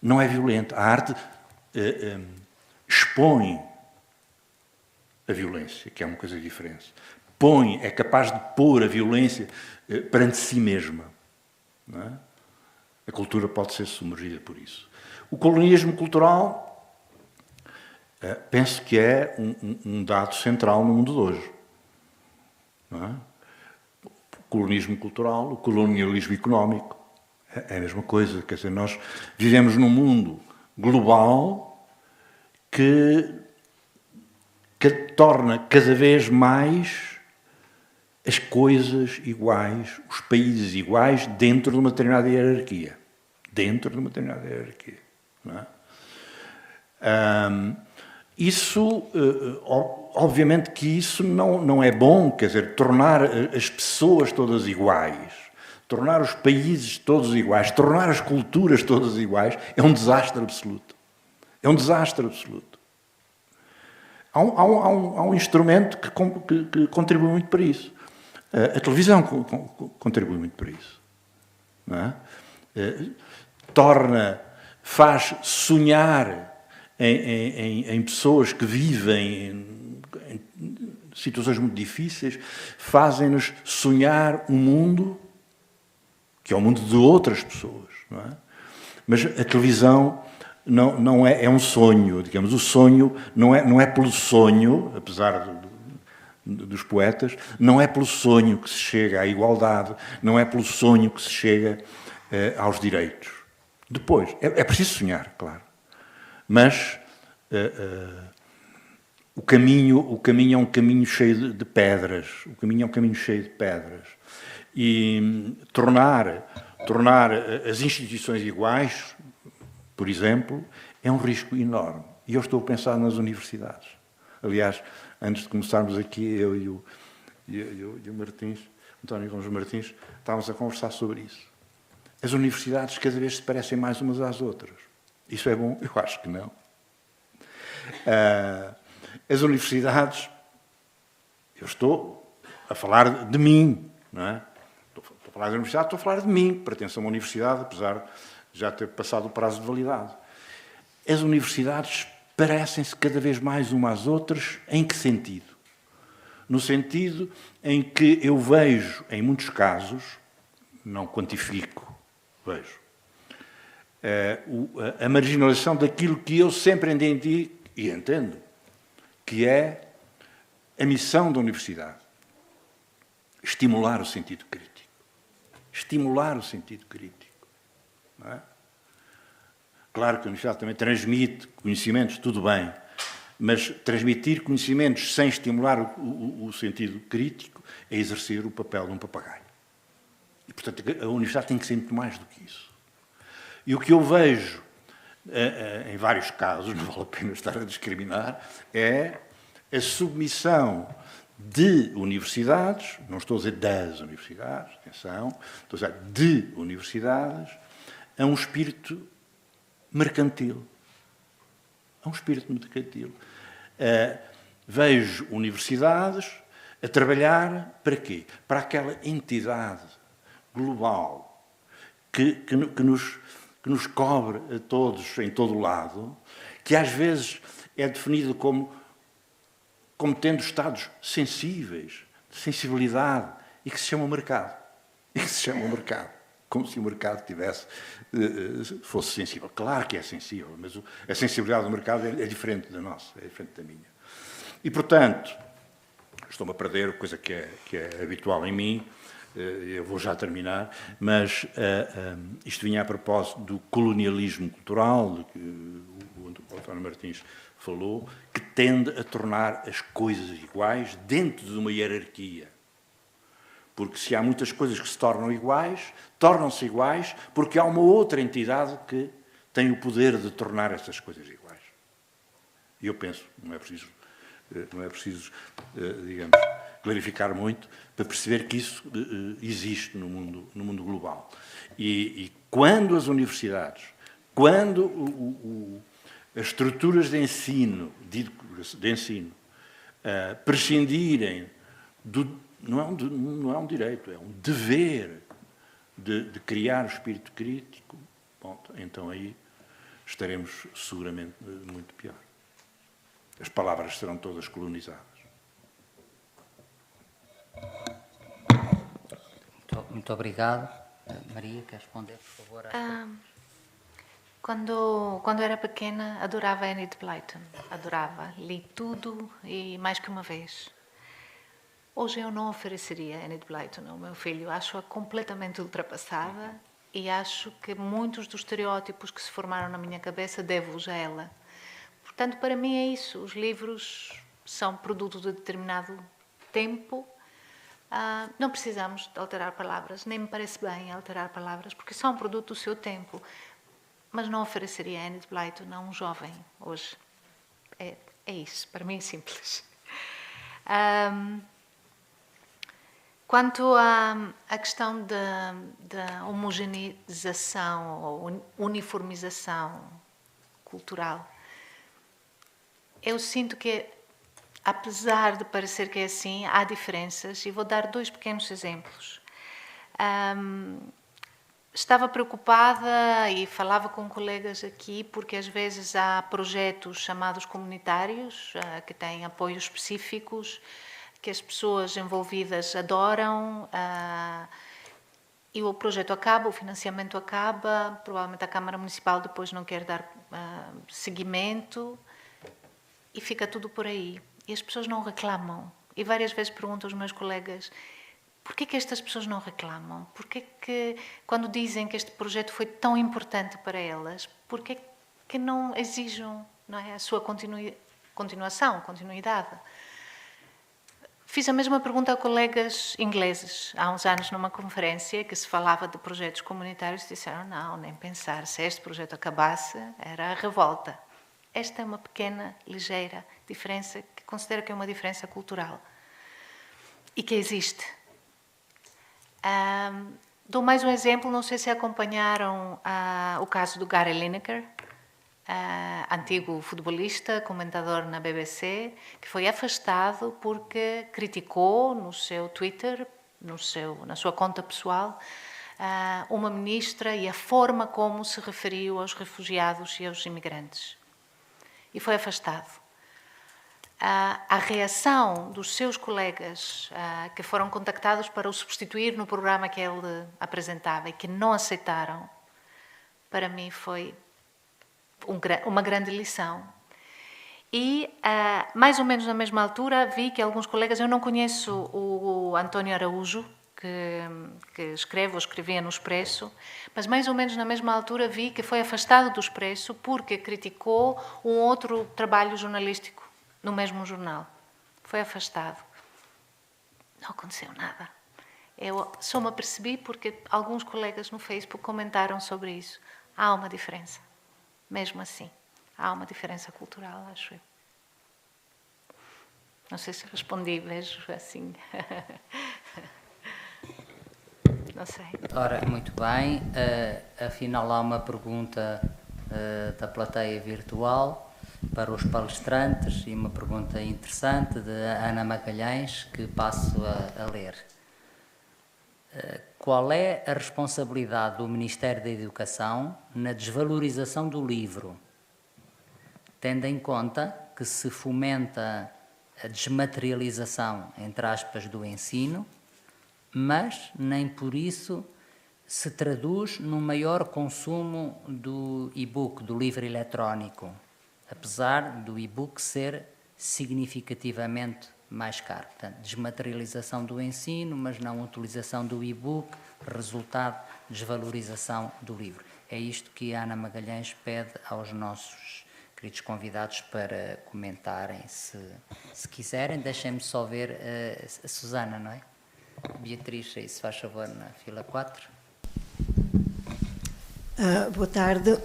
não é violenta. A arte expõe a violência, que é uma coisa diferente. É capaz de pôr a violência perante si mesma. Não é? A cultura pode ser submergida por isso. O colonialismo cultural, penso que é um dado central no mundo de hoje. Não é? O colonialismo cultural, o colonialismo económico, é a mesma coisa. Quer dizer, nós vivemos num mundo global que torna cada vez mais as coisas iguais, os países iguais, dentro de uma determinada hierarquia. Dentro de uma determinada hierarquia. Não é? Isso, obviamente que isso não é bom, quer dizer, tornar as pessoas todas iguais, tornar os países todos iguais, tornar as culturas todas iguais, é um desastre absoluto. É um desastre absoluto. Há um instrumento que contribui muito para isso. A televisão contribui muito para isso. Não é? Faz sonhar em pessoas que vivem em situações muito difíceis, fazem-nos sonhar um mundo que é o mundo de outras pessoas. Não é? Mas a televisão não é um sonho, digamos. O sonho não é pelo sonho, apesar dos poetas, não é pelo sonho que se chega à igualdade, não é pelo sonho que se chega aos direitos. Depois, é preciso sonhar, claro. Mas o caminho é um caminho cheio de pedras. O caminho é um caminho cheio de pedras. E tornar as instituições iguais, por exemplo, é um risco enorme. E eu estou a pensar nas universidades. Aliás, antes de começarmos aqui, eu e o Martins, António Gomes Martins, estávamos a conversar sobre isso. As universidades cada vez se parecem mais umas às outras. Isso é bom? Eu acho que não. As universidades, eu estou a falar de mim, não é? Estou a falar da universidade, estou a falar de mim, pertenço a uma universidade, apesar de já ter passado o prazo de validade. As universidades parecem-se cada vez mais umas às outras, em que sentido? No sentido em que eu vejo, em muitos casos, não quantifico, vejo, a marginalização daquilo que eu sempre entendi e entendo, que é a missão da universidade. Estimular o sentido crítico. Estimular o sentido crítico. Não é? Claro que a universidade também transmite conhecimentos, tudo bem, mas transmitir conhecimentos sem estimular o sentido crítico é exercer o papel de um papagaio. E, portanto, a universidade tem que ser muito mais do que isso. E o que eu vejo, em vários casos, não vale a pena estar a discriminar, é a submissão de universidades, não estou a dizer das universidades, atenção, estou a dizer de universidades, a um espírito mercantil. A um espírito mercantil. Vejo universidades a trabalhar para quê? Para aquela entidade global que nos cobre a todos, em todo o lado, que às vezes é definido como tendo estados sensíveis, de sensibilidade, e que se chama mercado. E que se chama mercado. Como se o mercado fosse sensível. Claro que é sensível, mas a sensibilidade do mercado é diferente da nossa, é diferente da minha. E, portanto, estou-me a perder, coisa que é habitual em mim, eu vou já terminar, mas isto vinha a propósito do colonialismo cultural, de que o António Martins falou, que tende a tornar as coisas iguais dentro de uma hierarquia. Porque se há muitas coisas que se tornam iguais, tornam-se iguais porque há uma outra entidade que tem o poder de tornar essas coisas iguais. E eu penso, não é preciso, digamos, clarificar muito para perceber que isso existe no mundo global. E quando as universidades, quando as estruturas de ensino, prescindirem não é um direito, é um dever de criar o espírito crítico, bom, então aí estaremos seguramente muito pior. As palavras serão todas colonizadas. Muito obrigado. Maria, quer responder, por favor? Quando era pequena, adorava Enid Blyton. Adorava. Li tudo e mais que uma vez. Hoje eu não ofereceria Enid Blyton ao meu filho. Acho-a completamente ultrapassada e acho que muitos dos estereótipos que se formaram na minha cabeça devo-os a ela. Portanto, para mim é isso. Os livros são produto de determinado tempo. Não precisamos de alterar palavras, nem me parece bem alterar palavras, porque são produto do seu tempo. Mas não ofereceria Enid Blyton a um jovem hoje. É isso, para mim é simples. Quanto à questão da homogeneização ou uniformização cultural, eu sinto que, apesar de parecer que é assim, há diferenças, e vou dar 2 pequenos exemplos. Estava preocupada e falava com colegas aqui porque às vezes há projetos chamados comunitários que têm apoios específicos que as pessoas envolvidas adoram e o projeto acaba, o financiamento acaba, provavelmente a Câmara Municipal depois não quer dar seguimento e fica tudo por aí. E as pessoas não reclamam. E várias vezes pergunto aos meus colegas: por que estas pessoas não reclamam? Por que quando dizem que este projeto foi tão importante para elas, por que não exijam, não é, a sua continuidade? Fiz a mesma pergunta a colegas ingleses há uns anos numa conferência que se falava de projetos comunitários e disseram: não, nem pensar, se este projeto acabasse era a revolta. Esta é uma pequena, ligeira diferença que considero que é uma diferença cultural e que existe. Dou mais um exemplo, não sei se acompanharam o caso do Gary Lineker, antigo futebolista, comentador na BBC, que foi afastado porque criticou no seu Twitter, na sua conta pessoal, uma ministra e a forma como se referiu aos refugiados e aos imigrantes. E foi afastado. A reação dos seus colegas que foram contactados para o substituir no programa que ele apresentava e que não aceitaram, para mim foi uma grande lição. E, mais ou menos na mesma altura, vi que alguns colegas... Eu não conheço o António Araújo, que escrevia no Expresso, mas mais ou menos na mesma altura vi que foi afastado do Expresso porque criticou um outro trabalho jornalístico no mesmo jornal. Foi afastado. Não aconteceu nada. Eu só me apercebi porque alguns colegas no Facebook comentaram sobre isso. Há uma diferença. Mesmo assim. Há uma diferença cultural, acho eu. Não sei se respondi, vejo assim. Não sei. Ora, muito bem. Afinal, há uma pergunta da plateia virtual para os palestrantes e uma pergunta interessante de Ana Magalhães, que passo a ler. Qual é a responsabilidade do Ministério da Educação na desvalorização do livro, tendo em conta que se fomenta a desmaterialização, entre aspas, do ensino, mas nem por isso se traduz no maior consumo do e-book, do livro eletrónico, apesar do e-book ser significativamente mais caro. Portanto, desmaterialização do ensino, mas não utilização do e-book, resultado, desvalorização do livro. É isto que a Ana Magalhães pede aos nossos queridos convidados para comentarem, se quiserem. Deixem-me só ver a Susana, não é? Beatriz, se faz favor, na fila 4. Boa tarde.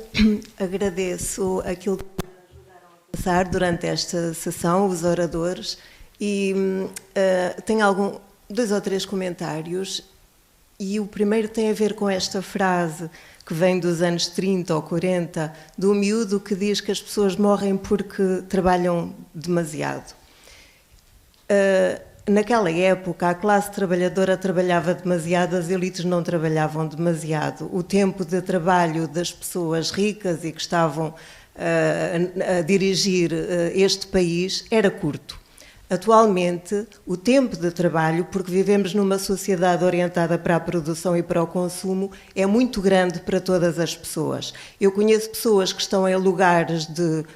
Agradeço aquilo que me ajudaram a passar durante esta sessão, os oradores, e tenho 2 ou 3 comentários, e o primeiro tem a ver com esta frase que vem dos anos 30 ou 40, do miúdo que diz que as pessoas morrem porque trabalham demasiado. Naquela época, a classe trabalhadora trabalhava demasiado, as elites não trabalhavam demasiado. O tempo de trabalho das pessoas ricas e que estavam a dirigir este país era curto. Atualmente, o tempo de trabalho, porque vivemos numa sociedade orientada para a produção e para o consumo, é muito grande para todas as pessoas. Eu conheço pessoas que estão em lugares de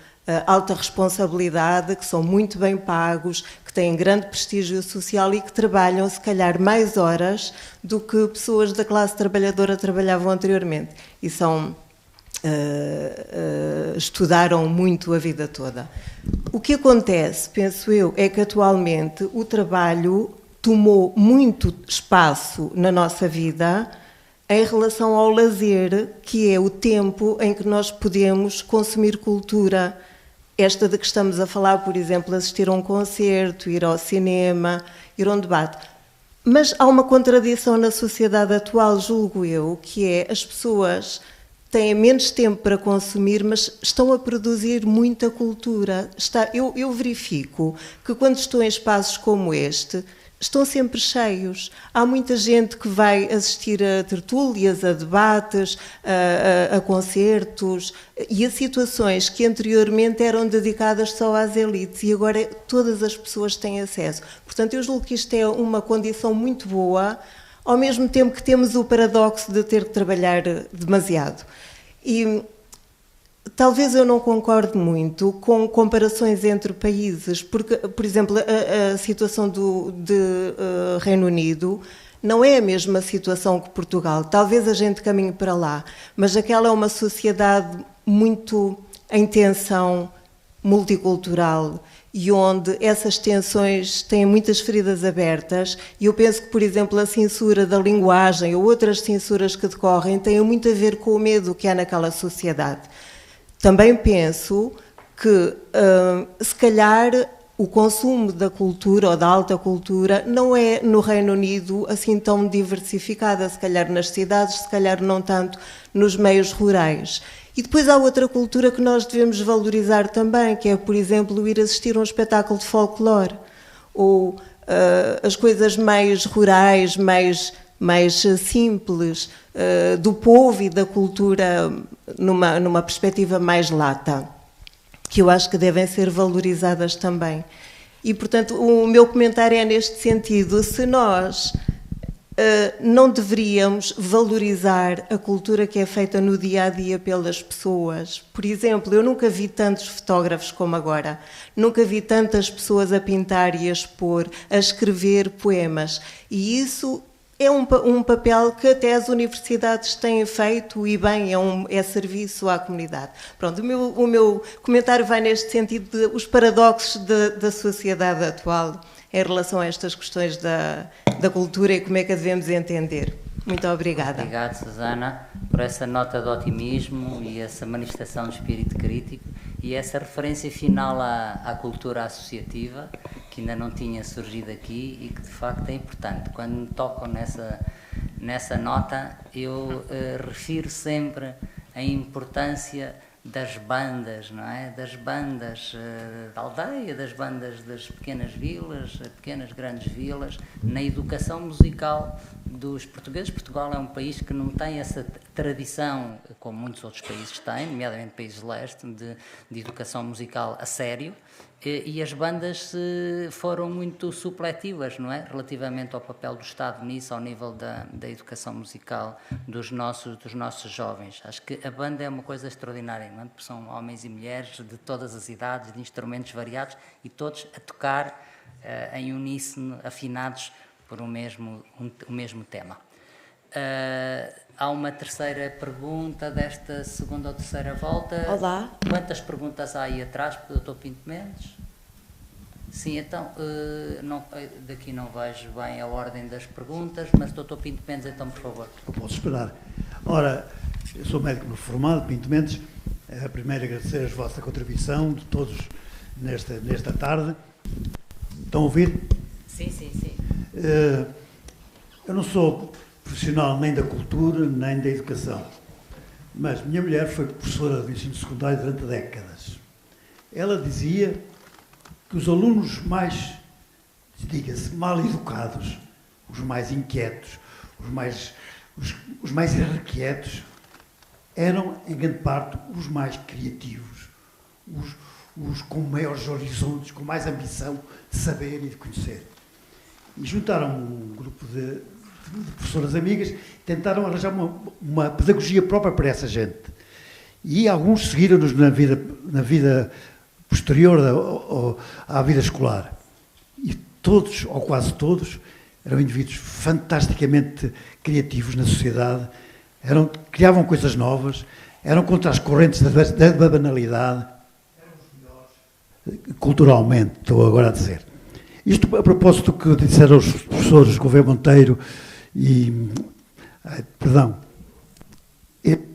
alta responsabilidade, que são muito bem pagos, que têm grande prestígio social e que trabalham, se calhar, mais horas do que pessoas da classe trabalhadora trabalhavam anteriormente. E estudaram muito a vida toda. O que acontece, penso eu, é que atualmente o trabalho tomou muito espaço na nossa vida em relação ao lazer, que é o tempo em que nós podemos consumir cultura esta de que estamos a falar, por exemplo, assistir a um concerto, ir ao cinema, ir a um debate. Mas há uma contradição na sociedade atual, julgo eu, que é as pessoas têm menos tempo para consumir, mas estão a produzir muita cultura. Eu verifico que quando estou em espaços como este, estão sempre cheios. Há muita gente que vai assistir a tertúlias, a debates, a concertos e a situações que anteriormente eram dedicadas só às elites e agora todas as pessoas têm acesso. Portanto, eu julgo que isto é uma condição muito boa, ao mesmo tempo que temos o paradoxo de ter que trabalhar demasiado. E talvez eu não concorde muito com comparações entre países, porque, por exemplo, a situação de Reino Unido não é a mesma situação que Portugal. Talvez a gente caminhe para lá, mas aquela é uma sociedade muito em tensão, multicultural, e onde essas tensões têm muitas feridas abertas, e eu penso que, por exemplo, a censura da linguagem ou outras censuras que decorrem têm muito a ver com o medo que há naquela sociedade. Também penso que, se calhar, o consumo da cultura ou da alta cultura não é no Reino Unido assim tão diversificada, se calhar nas cidades, se calhar não tanto nos meios rurais. E depois há outra cultura que nós devemos valorizar também, que é, por exemplo, ir assistir a um espetáculo de folclore, ou as coisas mais rurais, mais simples, do povo e da cultura numa perspectiva mais lata, que eu acho que devem ser valorizadas também. E, portanto, o meu comentário é neste sentido: se nós não deveríamos valorizar a cultura que é feita no dia-a-dia pelas pessoas. Por exemplo, eu nunca vi tantos fotógrafos como agora, nunca vi tantas pessoas a pintar e a expor, a escrever poemas, e isso é um papel que até as universidades têm feito, e bem, é serviço à comunidade. Pronto, o meu comentário vai neste sentido de os paradoxos da sociedade atual em relação a estas questões da cultura e como é que a devemos entender. Muito obrigada. Obrigado, Susana, por essa nota de otimismo e essa manifestação de espírito crítico e essa referência final à cultura associativa, que ainda não tinha surgido aqui e que de facto é importante. Quando me tocam nessa nota, eu refiro sempre a importância das bandas, não é? Das bandas da aldeia, das bandas das pequenas vilas, pequenas grandes vilas, na educação musical dos portugueses. Portugal é um país que não tem essa tradição, como muitos outros países têm, nomeadamente países de leste, de educação musical a sério, e as bandas foram muito supletivas, não é? Relativamente ao papel do Estado nisso, ao nível da educação musical dos nossos jovens. Acho que a banda é uma coisa extraordinária, não é? Porque são homens e mulheres de todas as idades, de instrumentos variados, e todos a tocar em uníssono, afinados por o mesmo tema. Há uma terceira pergunta desta segunda ou terceira volta. Olá. Quantas perguntas há aí atrás, Dr. Pinto Mendes? Sim, então, daqui não vejo bem a ordem das perguntas, mas Dr. Pinto Mendes, então, por favor. Eu posso esperar. Ora, eu sou médico formado, Pinto Mendes. Primeiro agradecer a vossa contribuição de todos nesta tarde. Estão a ouvir? Sim, sim, sim. Eu não sou profissional nem da cultura, nem da educação, mas minha mulher foi professora de ensino secundário durante décadas. Ela dizia que os alunos mais, diga-se, mal educados, os mais inquietos, os mais irrequietos, eram, em grande parte, os mais criativos, os com maiores horizontes, com mais ambição de saber e de conhecer. E juntaram um grupo de professoras amigas, tentaram arranjar uma pedagogia própria para essa gente. E alguns seguiram-nos na vida posterior à vida escolar. E todos, ou quase todos, eram indivíduos fantasticamente criativos na sociedade, criavam coisas novas, eram contra as correntes da banalidade, eram os melhores culturalmente, estou agora a dizer. Isto a propósito do que disseram os professores Gouveia Monteiro e... perdão.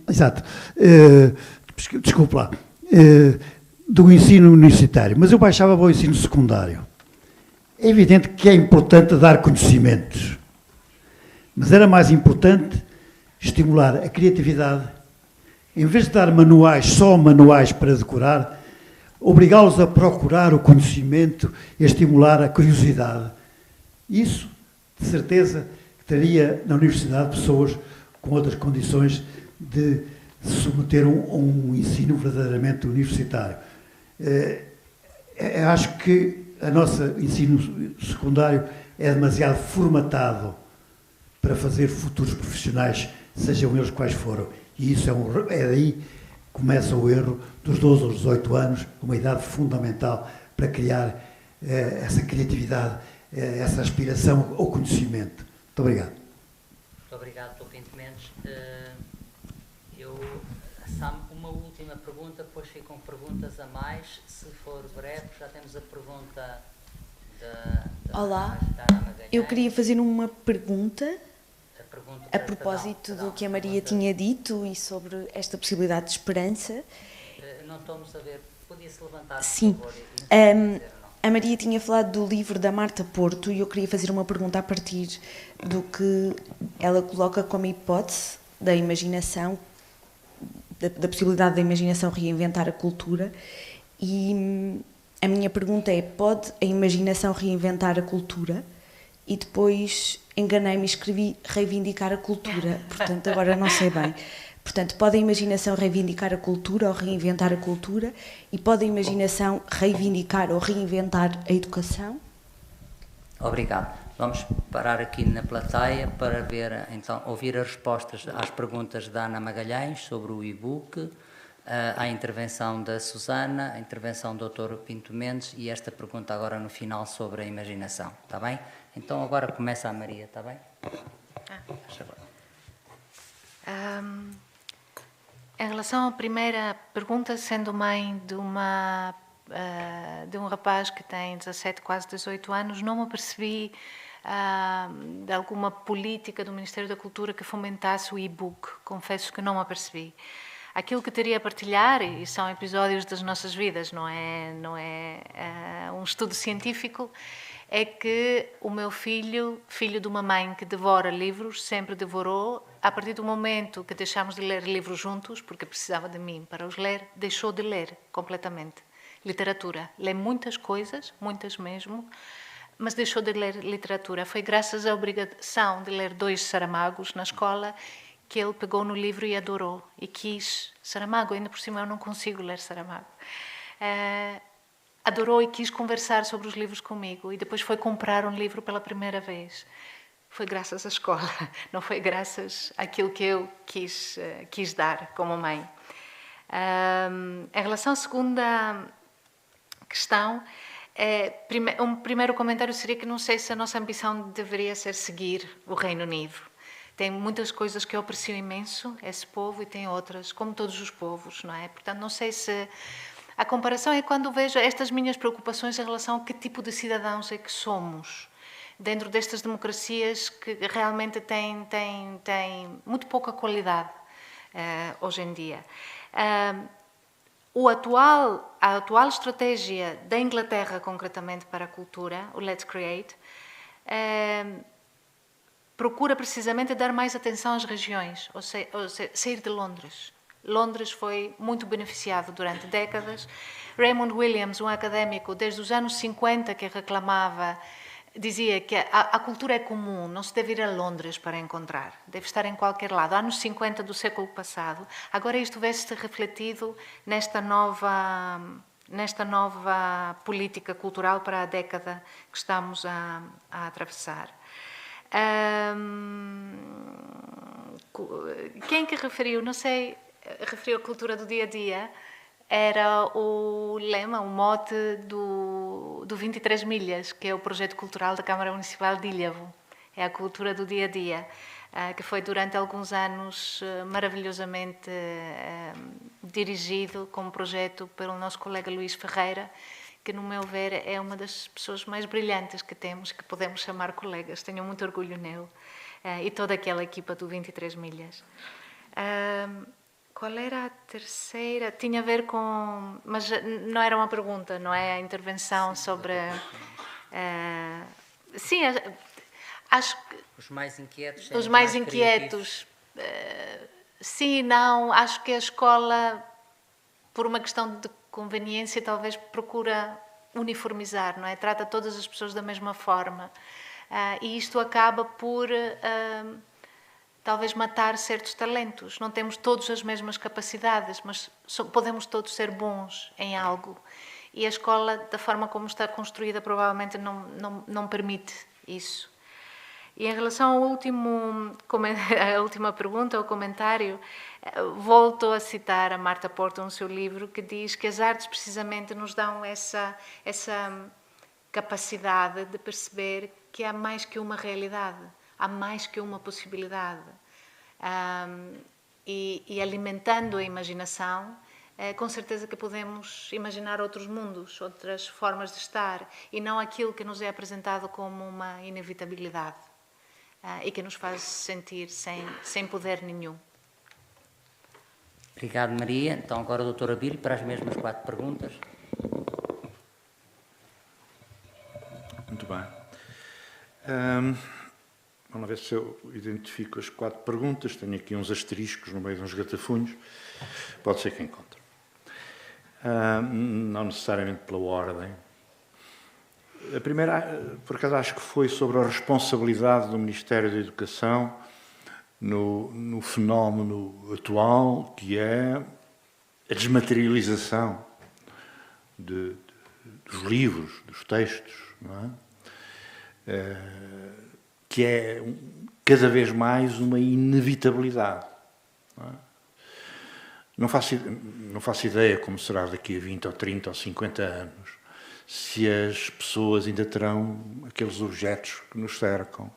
Exato. Desculpe lá. do ensino universitário, mas eu baixava para o ensino secundário. É evidente que é importante dar conhecimentos, mas era mais importante estimular a criatividade. Em vez de dar manuais, só manuais para decorar, obrigá-los a procurar o conhecimento e a estimular a curiosidade. Isso, de certeza, teria na universidade pessoas com outras condições de se submeter a um ensino verdadeiramente universitário. Acho que o nosso ensino secundário é demasiado formatado para fazer futuros profissionais, sejam eles quais foram. E isso é daí que começa o erro dos 12 aos 18 anos, uma idade fundamental para criar essa criatividade, essa aspiração ao conhecimento. Muito obrigado. Muito obrigado, Dr. Pinto Mendes. Uma última pergunta, depois ficam perguntas a mais. Se for breve, já temos a pergunta da Olá, Ana Magalhães. eu queria fazer uma pergunta a propósito do que a Maria tinha dito e sobre esta possibilidade de esperança. Não estamos a ver, podia-se levantar, Sim. por favor. A Maria tinha falado do livro da Marta Porto e eu queria fazer uma pergunta a partir do que ela coloca como hipótese da imaginação, da possibilidade da imaginação reinventar a cultura. E a minha pergunta é: pode a imaginação reinventar a cultura? E depois enganei-me e escrevi reivindicar a cultura, portanto agora não sei bem. Portanto, pode a imaginação reivindicar a cultura ou reinventar a cultura? E pode a imaginação reivindicar ou reinventar a educação? Obrigado. Vamos parar aqui na plateia para ver, então, ouvir as respostas às perguntas da Ana Magalhães sobre o e-book, à intervenção da Susana, a intervenção do Dr. Pinto Mendes e esta pergunta agora no final sobre a imaginação, está bem? Então agora começa a Maria, está bem? Em relação à primeira pergunta, sendo mãe de um rapaz que tem 17, quase 18 anos, não me apercebi de alguma política do Ministério da Cultura que fomentasse o e-book. Confesso que não me apercebi. Aquilo que teria a partilhar, e são episódios das nossas vidas, não é um estudo científico, é que o meu filho de uma mãe que devora livros, sempre devorou. A partir do momento que deixámos de ler livros juntos, porque precisava de mim para os ler, deixou de ler completamente literatura. Lê muitas coisas, muitas mesmo, mas deixou de ler literatura. Foi graças à obrigação de ler 2 Saramagos na escola que ele pegou no livro e adorou. E quis Saramago, ainda por cima eu não consigo ler Saramago. Adorou e quis conversar sobre os livros comigo. E depois foi comprar um livro pela primeira vez. Foi graças à escola, não foi graças àquilo que eu quis dar como mãe. Em relação à segunda questão, um primeiro comentário seria que não sei se a nossa ambição deveria ser seguir o Reino Unido. Tem muitas coisas que eu aprecio imenso, esse povo, e tem outras, como todos os povos, não é? Portanto, não sei se... A comparação é quando vejo estas minhas preocupações em relação a que tipo de cidadãos é que somos dentro destas democracias que realmente têm muito pouca qualidade hoje em dia. A atual estratégia da Inglaterra, concretamente para a cultura, o Let's Create, procura precisamente dar mais atenção às regiões, ou seja, sair de Londres. Londres foi muito beneficiado durante décadas. Raymond Williams, um académico desde os anos 50 que reclamava, dizia que a cultura é comum, não se deve ir a Londres para encontrar, deve estar em qualquer lado. Anos 50 do século passado. Agora isto vê-se refletido nesta nova política cultural para a década que estamos a atravessar. Quem que referiu? Não sei, referiu a cultura do dia a dia. Era o lema, o mote do 23 Milhas, que é o projeto cultural da Câmara Municipal de Ilhavo. É a cultura do dia a dia, que foi durante alguns anos maravilhosamente dirigido como projeto pelo nosso colega Luís Ferreira, que, no meu ver, é uma das pessoas mais brilhantes que temos, que podemos chamar colegas. Tenho muito orgulho nele. E toda aquela equipa do 23 Milhas. Qual era a terceira? Tinha a ver com... Mas não era uma pergunta, não é? A intervenção sobre... sim, acho que... Os mais inquietos. Os mais inquietos. Sim, não. Acho que a escola, por uma questão de conveniência, talvez procura uniformizar, não é? Trata todas as pessoas da mesma forma. E isto acaba por... talvez matar certos talentos. Não temos todos as mesmas capacidades, mas podemos todos ser bons em algo. E a escola, da forma como está construída, provavelmente não permite isso. E em relação ao a última pergunta, ao comentário, volto a citar a Marta Porto no seu livro, que diz que as artes precisamente nos dão essa capacidade de perceber que há mais que uma realidade. Há mais que uma possibilidade. E alimentando a imaginação, com certeza que podemos imaginar outros mundos, outras formas de estar, e não aquilo que nos é apresentado como uma inevitabilidade e que nos faz sentir sem poder nenhum. Obrigado, Maria. Então, agora o doutor Abílio para as mesmas 4 perguntas. Muito bem. Vamos ver se eu identifico as 4 perguntas. Tenho aqui uns asteriscos no meio de uns gatafunhos. Pode ser que encontre. Não necessariamente pela ordem. A primeira, por acaso, acho que foi sobre a responsabilidade do Ministério da Educação no fenómeno atual, que é a desmaterialização dos livros, dos textos, não é? Que é cada vez mais uma inevitabilidade. Não faço ideia como será daqui a 20 ou 30 ou 50 anos, se as pessoas ainda terão aqueles objetos que nos cercam.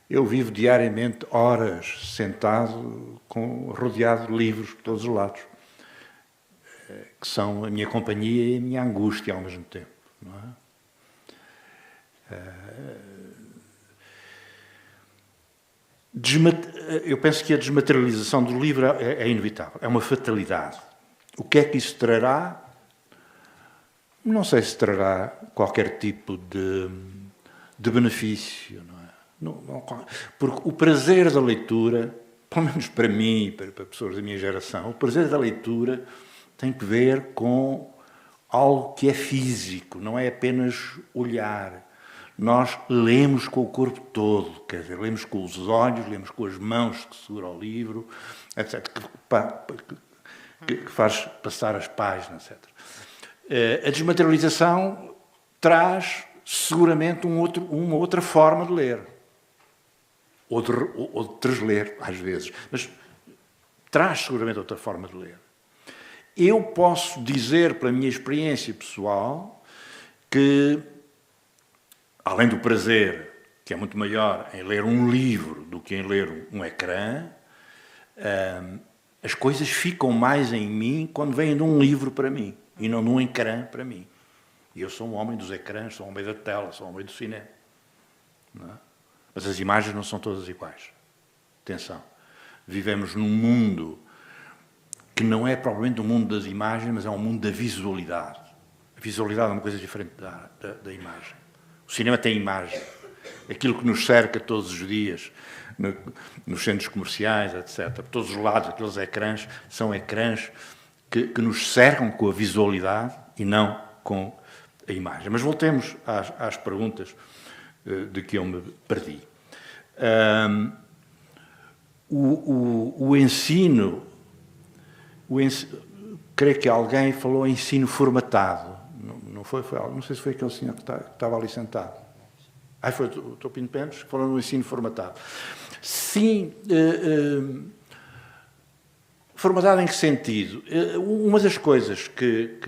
Eu vivo diariamente horas sentado, rodeado de livros por todos os lados, que são a minha companhia e a minha angústia ao mesmo tempo. Não é? Eu penso que a desmaterialização do livro é inevitável, é uma fatalidade. O que é que isso trará? Não sei se trará qualquer tipo de benefício, não é? Porque o prazer da leitura, pelo menos para mim e para pessoas da minha geração, o prazer da leitura tem que ver com algo que é físico, não é apenas olhar. Nós lemos com o corpo todo, quer dizer, lemos com os olhos, lemos com as mãos que seguram o livro, etc., que faz passar as páginas, etc. A desmaterialização traz seguramente uma outra forma de ler, ou de transler, às vezes, mas traz seguramente outra forma de ler. Eu posso dizer, pela minha experiência pessoal, que, além do prazer, que é muito maior em ler um livro do que em ler um ecrã, as coisas ficam mais em mim quando vêm de um livro para mim, e não de um ecrã para mim. E eu sou um homem dos ecrãs, sou um homem da tela, sou um homem do cinema. Não é? Mas as imagens não são todas iguais. Atenção. Vivemos num mundo que não é propriamente um mundo das imagens, mas é um mundo da visualidade. A visualidade é uma coisa diferente da imagem. O cinema tem imagem. Aquilo que nos cerca todos os dias, nos centros comerciais, etc. Por todos os lados, aqueles ecrãs, são ecrãs que nos cercam com a visualidade e não com a imagem. Mas voltemos às perguntas de que eu me perdi. O ensino, creio que alguém falou ensino formatado. Não foi? Não sei se foi aquele senhor que estava ali sentado. Foi o Dr. Pinto Pentes que falou no ensino formatado. Sim, formatado em que sentido? Uma das coisas que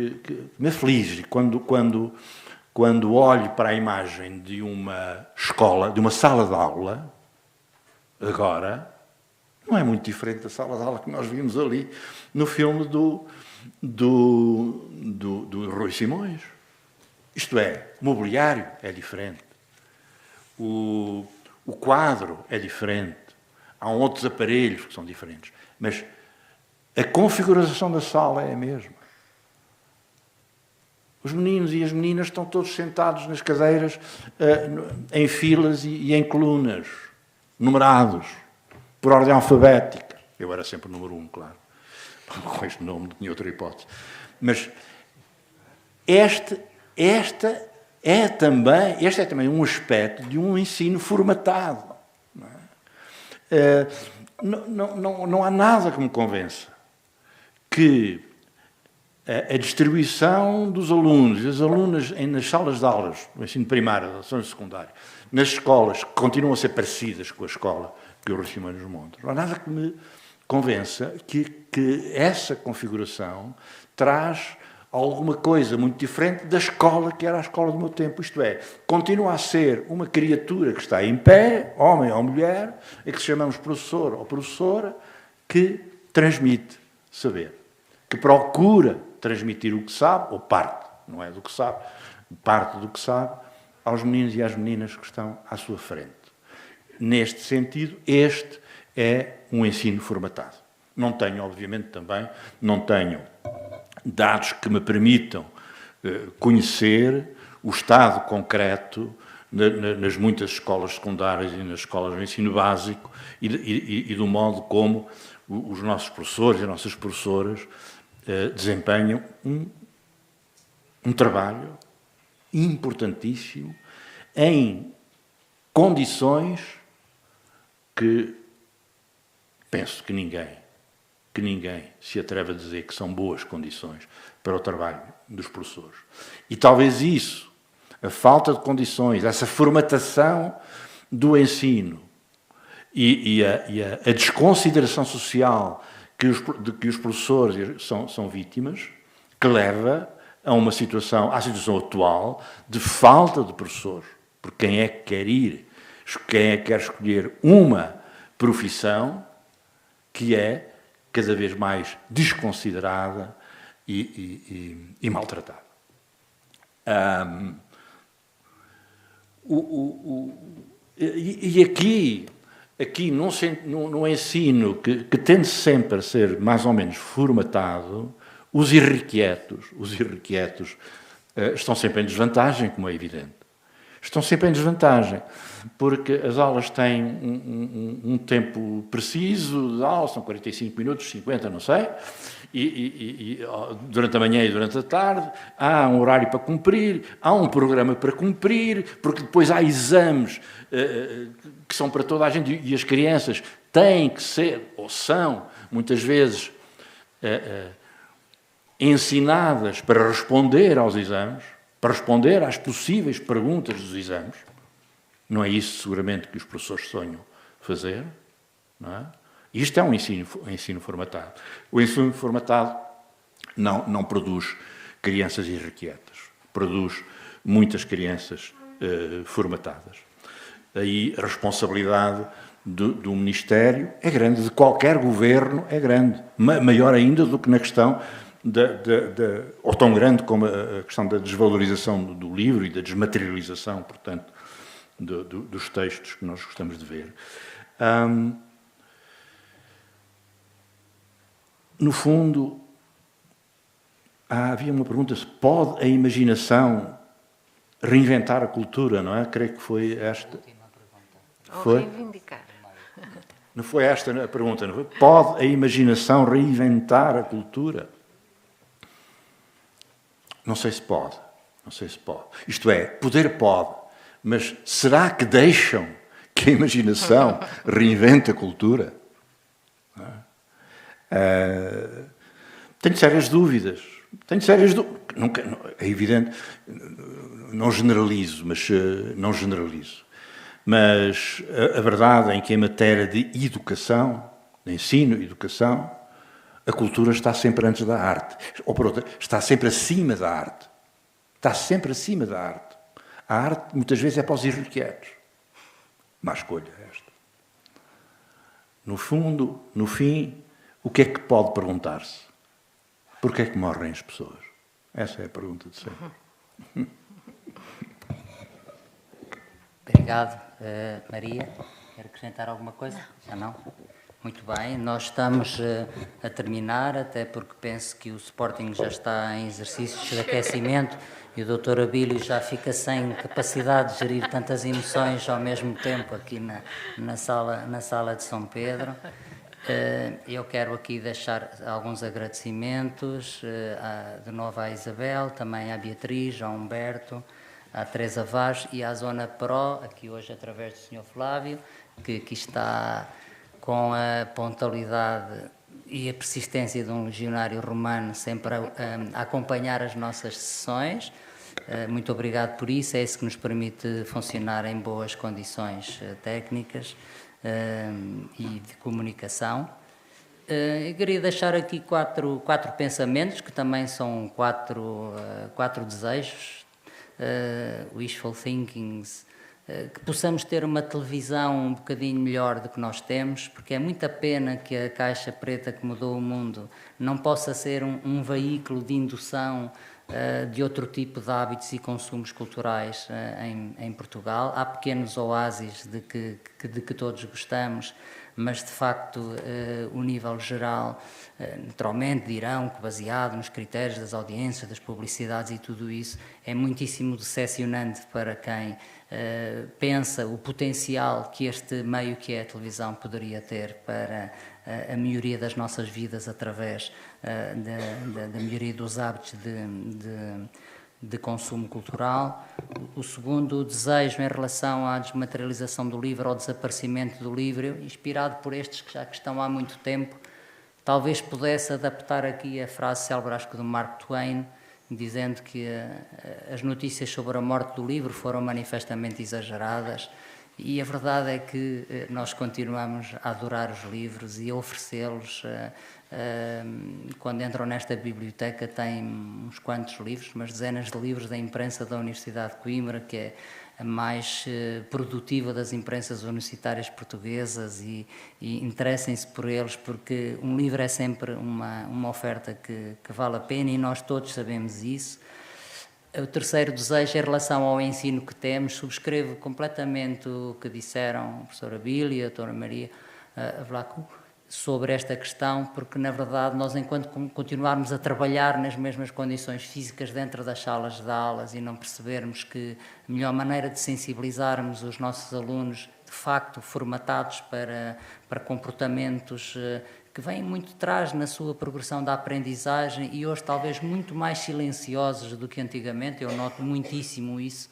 me aflige quando olho para a imagem de uma escola, de uma sala de aula, agora, não é muito diferente da sala de aula que nós vimos ali no filme do Rui Simões. Isto é, o mobiliário é diferente, o quadro é diferente, há outros aparelhos que são diferentes, mas A configuração da sala é a mesma. Os meninos e as meninas estão todos sentados nas cadeiras, em filas e em colunas, numerados, por ordem alfabética. Eu era sempre o número 1, claro. Com este nome não tinha outra hipótese. Mas este é também um aspecto de um ensino formatado. Não há nada que me convença que a distribuição dos alunos e as alunas nas salas de aulas, no ensino primário, da ação secundária, nas escolas que continuam a ser parecidas com a escola que o Rui Simões nos monta, não há nada que me convença que essa configuração traz alguma coisa muito diferente da escola que era a escola do meu tempo. Isto é, continua a ser uma criatura que está em pé, homem ou mulher, e que chamamos professor ou professora, que transmite saber, que procura transmitir o que sabe, ou parte, não é do que sabe, parte do que sabe, aos meninos e às meninas que estão à sua frente. Neste sentido, este é um ensino formatado. Não tenho, obviamente, também, não tenho dados que me permitam conhecer o estado concreto nas muitas escolas secundárias e nas escolas de ensino básico e do modo como os nossos professores e as nossas professoras desempenham um trabalho importantíssimo em condições que penso que ninguém se atreve a dizer que são boas condições para o trabalho dos professores. E talvez isso, a falta de condições, essa formatação do ensino e a desconsideração social de que os professores são vítimas, que leva à situação atual de falta de professores. Porque quem é que quer ir, quem é que quer escolher uma profissão que é cada vez mais desconsiderada e maltratada. Aqui no ensino, que tende sempre a ser mais ou menos formatado, os irrequietos estão sempre em desvantagem, como é evidente. Estão sempre em desvantagem, porque as aulas têm um tempo preciso de aula, são 45 minutos, 50, não sei, e durante a manhã e durante a tarde, há um horário para cumprir, há um programa para cumprir, porque depois há exames que são para toda a gente, e as crianças têm que ser, ou são, muitas vezes, ensinadas para responder aos exames, para responder às possíveis perguntas dos exames. Não é isso, seguramente, que os professores sonham fazer, não é? Isto é um ensino formatado. O ensino formatado não produz crianças irrequietas, produz muitas crianças formatadas. Aí a responsabilidade do Ministério é grande, de qualquer governo é grande, maior ainda do que na questão ou tão grande como a questão da desvalorização do livro e da desmaterialização, portanto, dos textos que nós gostamos de ver. No fundo, havia uma pergunta: se pode a imaginação reinventar a cultura, não é? Creio que foi esta. Foi? Reivindicar. Não foi esta a pergunta, não foi? Pode a imaginação reinventar a cultura? Não sei se pode. Não sei se pode. Isto é, poder pode, mas será que deixam que a imaginação reinvente a cultura? Tenho sérias dúvidas. É evidente, não generalizo, mas a verdade é que em matéria de educação, de ensino e educação, a cultura está sempre antes da arte. Ou por outra, está sempre acima da arte. Está sempre acima da arte. A arte, muitas vezes, é para os irrequietos. Má escolha esta. No fundo, no fim, o que é que pode perguntar-se? Porquê é que morrem as pessoas? Essa é a pergunta de sempre. Obrigado. Maria, quer acrescentar alguma coisa? Já não? Muito bem, nós estamos a terminar, até porque penso que o Sporting já está em exercícios de aquecimento e o Dr. Abílio já fica sem capacidade de gerir tantas emoções ao mesmo tempo aqui na sala de São Pedro. Eu quero aqui deixar alguns agradecimentos, de novo à Isabel, também à Beatriz, ao Humberto, à Teresa Vaz e à Zona Pro, aqui hoje através do Sr. Flávio, que aqui está com a pontualidade e a persistência de um legionário romano sempre a acompanhar as nossas sessões. Muito obrigado por isso, é isso que nos permite funcionar em boas condições técnicas e de comunicação. Eu queria deixar aqui quatro pensamentos, que também são quatro desejos, wishful thinkings, que possamos ter uma televisão um bocadinho melhor do que nós temos, porque é muita pena que a caixa preta que mudou o mundo não possa ser um veículo de indução de outro tipo de hábitos e consumos culturais em Portugal. Há pequenos oásis de que todos gostamos, mas de facto o nível geral, naturalmente dirão que baseado nos critérios das audiências, das publicidades e tudo isso, é muitíssimo decepcionante para quem pensa o potencial que este meio que é a televisão poderia ter para a melhoria das nossas vidas através da melhoria dos hábitos de consumo cultural. O segundo desejo em relação à desmaterialização do livro, ao desaparecimento do livro, inspirado por estes que já estão há muito tempo, talvez pudesse adaptar aqui a frase célebre, acho que do Mark Twain, dizendo que as notícias sobre a morte do livro foram manifestamente exageradas, e a verdade é que nós continuamos a adorar os livros e a oferecê-los. Quando entram nesta biblioteca tem uns quantos livros, umas dezenas de livros da imprensa da Universidade de Coimbra, que é a mais produtiva das imprensas universitárias portuguesas, e interessem-se por eles, porque um livro é sempre uma oferta que vale a pena, e nós todos sabemos isso. O terceiro desejo, em relação ao ensino que temos, subscrevo completamente o que disseram a professora Bíblia e a doutora Maria Vlaco sobre esta questão, porque na verdade nós, enquanto continuarmos a trabalhar nas mesmas condições físicas dentro das salas de aulas e não percebermos que a melhor maneira de sensibilizarmos os nossos alunos, de facto formatados para comportamentos que vêm muito de trás na sua progressão da aprendizagem e hoje talvez muito mais silenciosos do que antigamente, eu noto muitíssimo isso,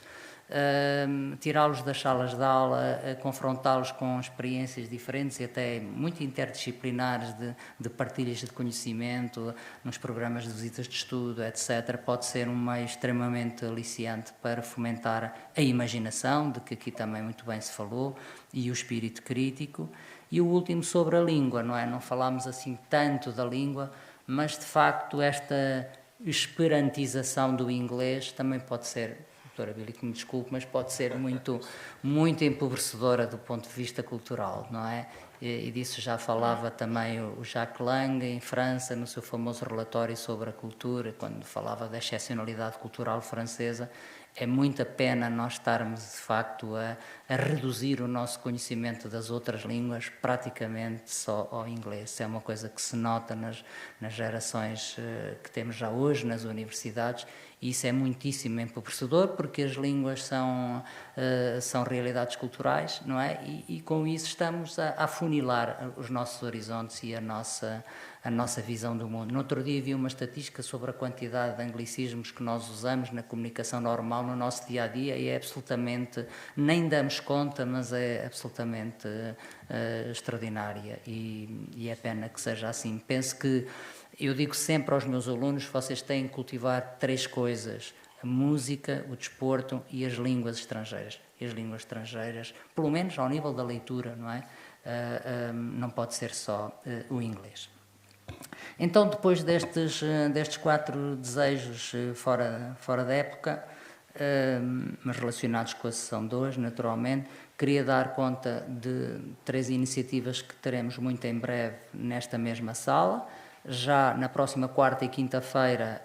tirá-los das salas de aula, confrontá-los com experiências diferentes e até muito interdisciplinares de partilhas de conhecimento, nos programas de visitas de estudo, etc., pode ser um meio extremamente aliciante para fomentar a imaginação, de que aqui também muito bem se falou, e o espírito crítico. E o último sobre a língua, não é? Não falámos assim tanto da língua, mas de facto esta esperantização do inglês também pode ser, doutora Bíblia, que me desculpe, mas pode ser muito, muito empobrecedora do ponto de vista cultural, não é? E disso já falava também o Jacques Lang, em França, no seu famoso relatório sobre a cultura, quando falava da excepcionalidade cultural francesa. É muita pena nós estarmos, de facto, a reduzir o nosso conhecimento das outras línguas praticamente só ao inglês. É uma coisa que se nota nas gerações que temos já hoje, nas universidades, e isso é muitíssimo empobrecedor, porque as línguas são realidades culturais, não é? E com isso estamos a afunilar os nossos horizontes e a nossa visão do mundo. No outro dia vi uma estatística sobre a quantidade de anglicismos que nós usamos na comunicação normal no nosso dia-a-dia e é absolutamente, nem damos conta, mas é absolutamente extraordinária e é pena que seja assim. Penso que, eu digo sempre aos meus alunos, vocês têm que cultivar 3 coisas: a música, o desporto e as línguas estrangeiras. E as línguas estrangeiras, pelo menos ao nível da leitura, não é? Não pode ser só o inglês. Então, depois destes 4 desejos fora da época, mas relacionados com a sessão 2, naturalmente, queria dar conta de 3 iniciativas que teremos muito em breve nesta mesma sala. Já na próxima quarta e quinta-feira,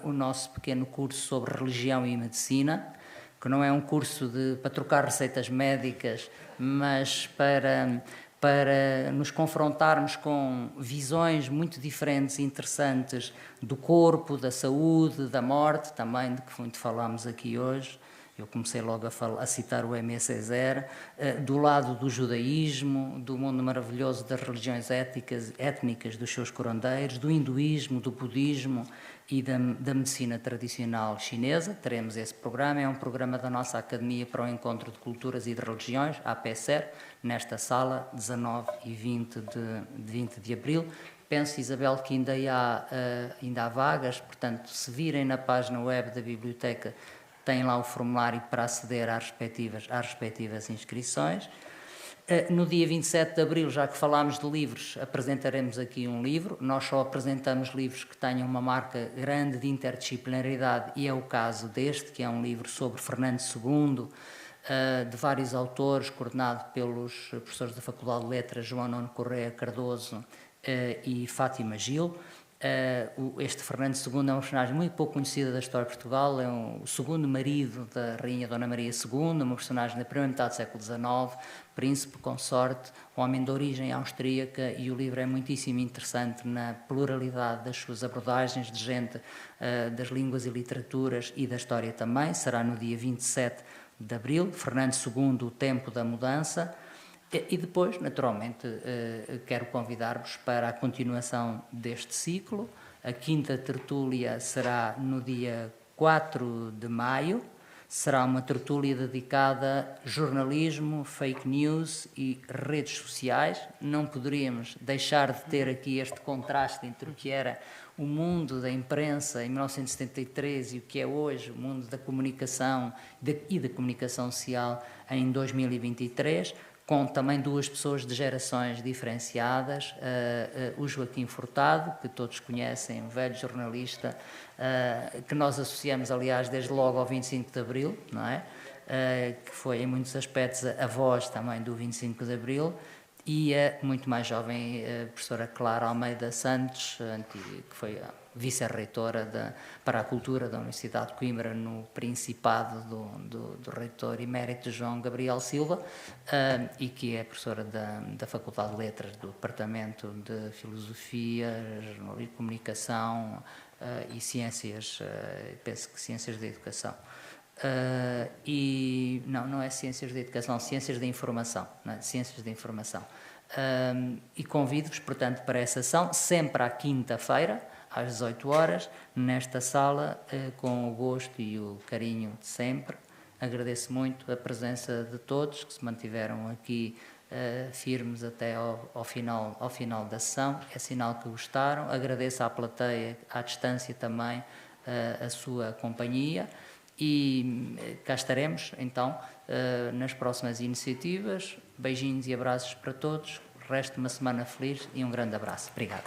o nosso pequeno curso sobre religião e medicina, que não é um curso para trocar receitas médicas, mas para nos confrontarmos com visões muito diferentes e interessantes do corpo, da saúde, da morte, também de que muito falámos aqui hoje. Eu comecei logo a citar o Aimé Césaire, do lado do judaísmo, do mundo maravilhoso das religiões étnicas dos seus curandeiros, do hinduísmo, do budismo e da medicina tradicional chinesa. Teremos esse programa, é um programa da nossa Academia para o Encontro de Culturas e de Religiões, a APECER, nesta sala, 19 e 20 de abril. Penso, Isabel, que ainda há vagas, portanto, se virem na página web da Biblioteca, tem lá o formulário para aceder às respectivas inscrições. No dia 27 de abril, já que falámos de livros, apresentaremos aqui um livro. Nós só apresentamos livros que tenham uma marca grande de interdisciplinaridade, e é o caso deste, que é um livro sobre Fernando II, de vários autores, coordenado pelos professores da Faculdade de Letras, João Nuno Correia Cardoso e Fátima Gil. Este Fernando II é uma personagem muito pouco conhecida da história de Portugal, é o segundo marido da Rainha Dona Maria II, uma personagem da primeira metade do século XIX, príncipe, consorte, homem de origem austríaca, e o livro é muitíssimo interessante na pluralidade das suas abordagens, de gente das línguas e literaturas e da história também. Será no dia 27 de abril, Fernando II, o tempo da mudança. E depois, naturalmente, quero convidar-vos para a continuação deste ciclo. A quinta tertúlia será no dia 4 de maio. Será uma tertúlia dedicada a jornalismo, fake news e redes sociais. Não poderíamos deixar de ter aqui este contraste entre o que era o mundo da imprensa em 1973 e o que é hoje o mundo da comunicação e da comunicação social em 2023. Com também duas pessoas de gerações diferenciadas, o Joaquim Furtado, que todos conhecem, um velho jornalista, que nós associamos, aliás, desde logo ao 25 de Abril, não é? Que foi, em muitos aspectos, a voz também do 25 de Abril, e a muito mais jovem professora Clara Almeida Santos, que foi vice-reitora para a cultura da Universidade de Coimbra, no Principado do reitor emérito João Gabriel Silva, e que é professora da Faculdade de Letras, do Departamento de Filosofia, Jornalismo e Comunicação e Ciências, penso que Ciências da Educação. E não é Ciências da Educação, Ciências da Informação, não é? Ciências da Informação. E convido-vos, portanto, para essa ação, sempre à quinta-feira, às 18 horas, nesta sala, com o gosto e o carinho de sempre. Agradeço muito a presença de todos que se mantiveram aqui firmes até ao final da sessão. É sinal que gostaram. Agradeço à plateia, à distância também, a sua companhia. E cá estaremos, então, nas próximas iniciativas. Beijinhos e abraços para todos. Resto de uma semana feliz e um grande abraço. Obrigado.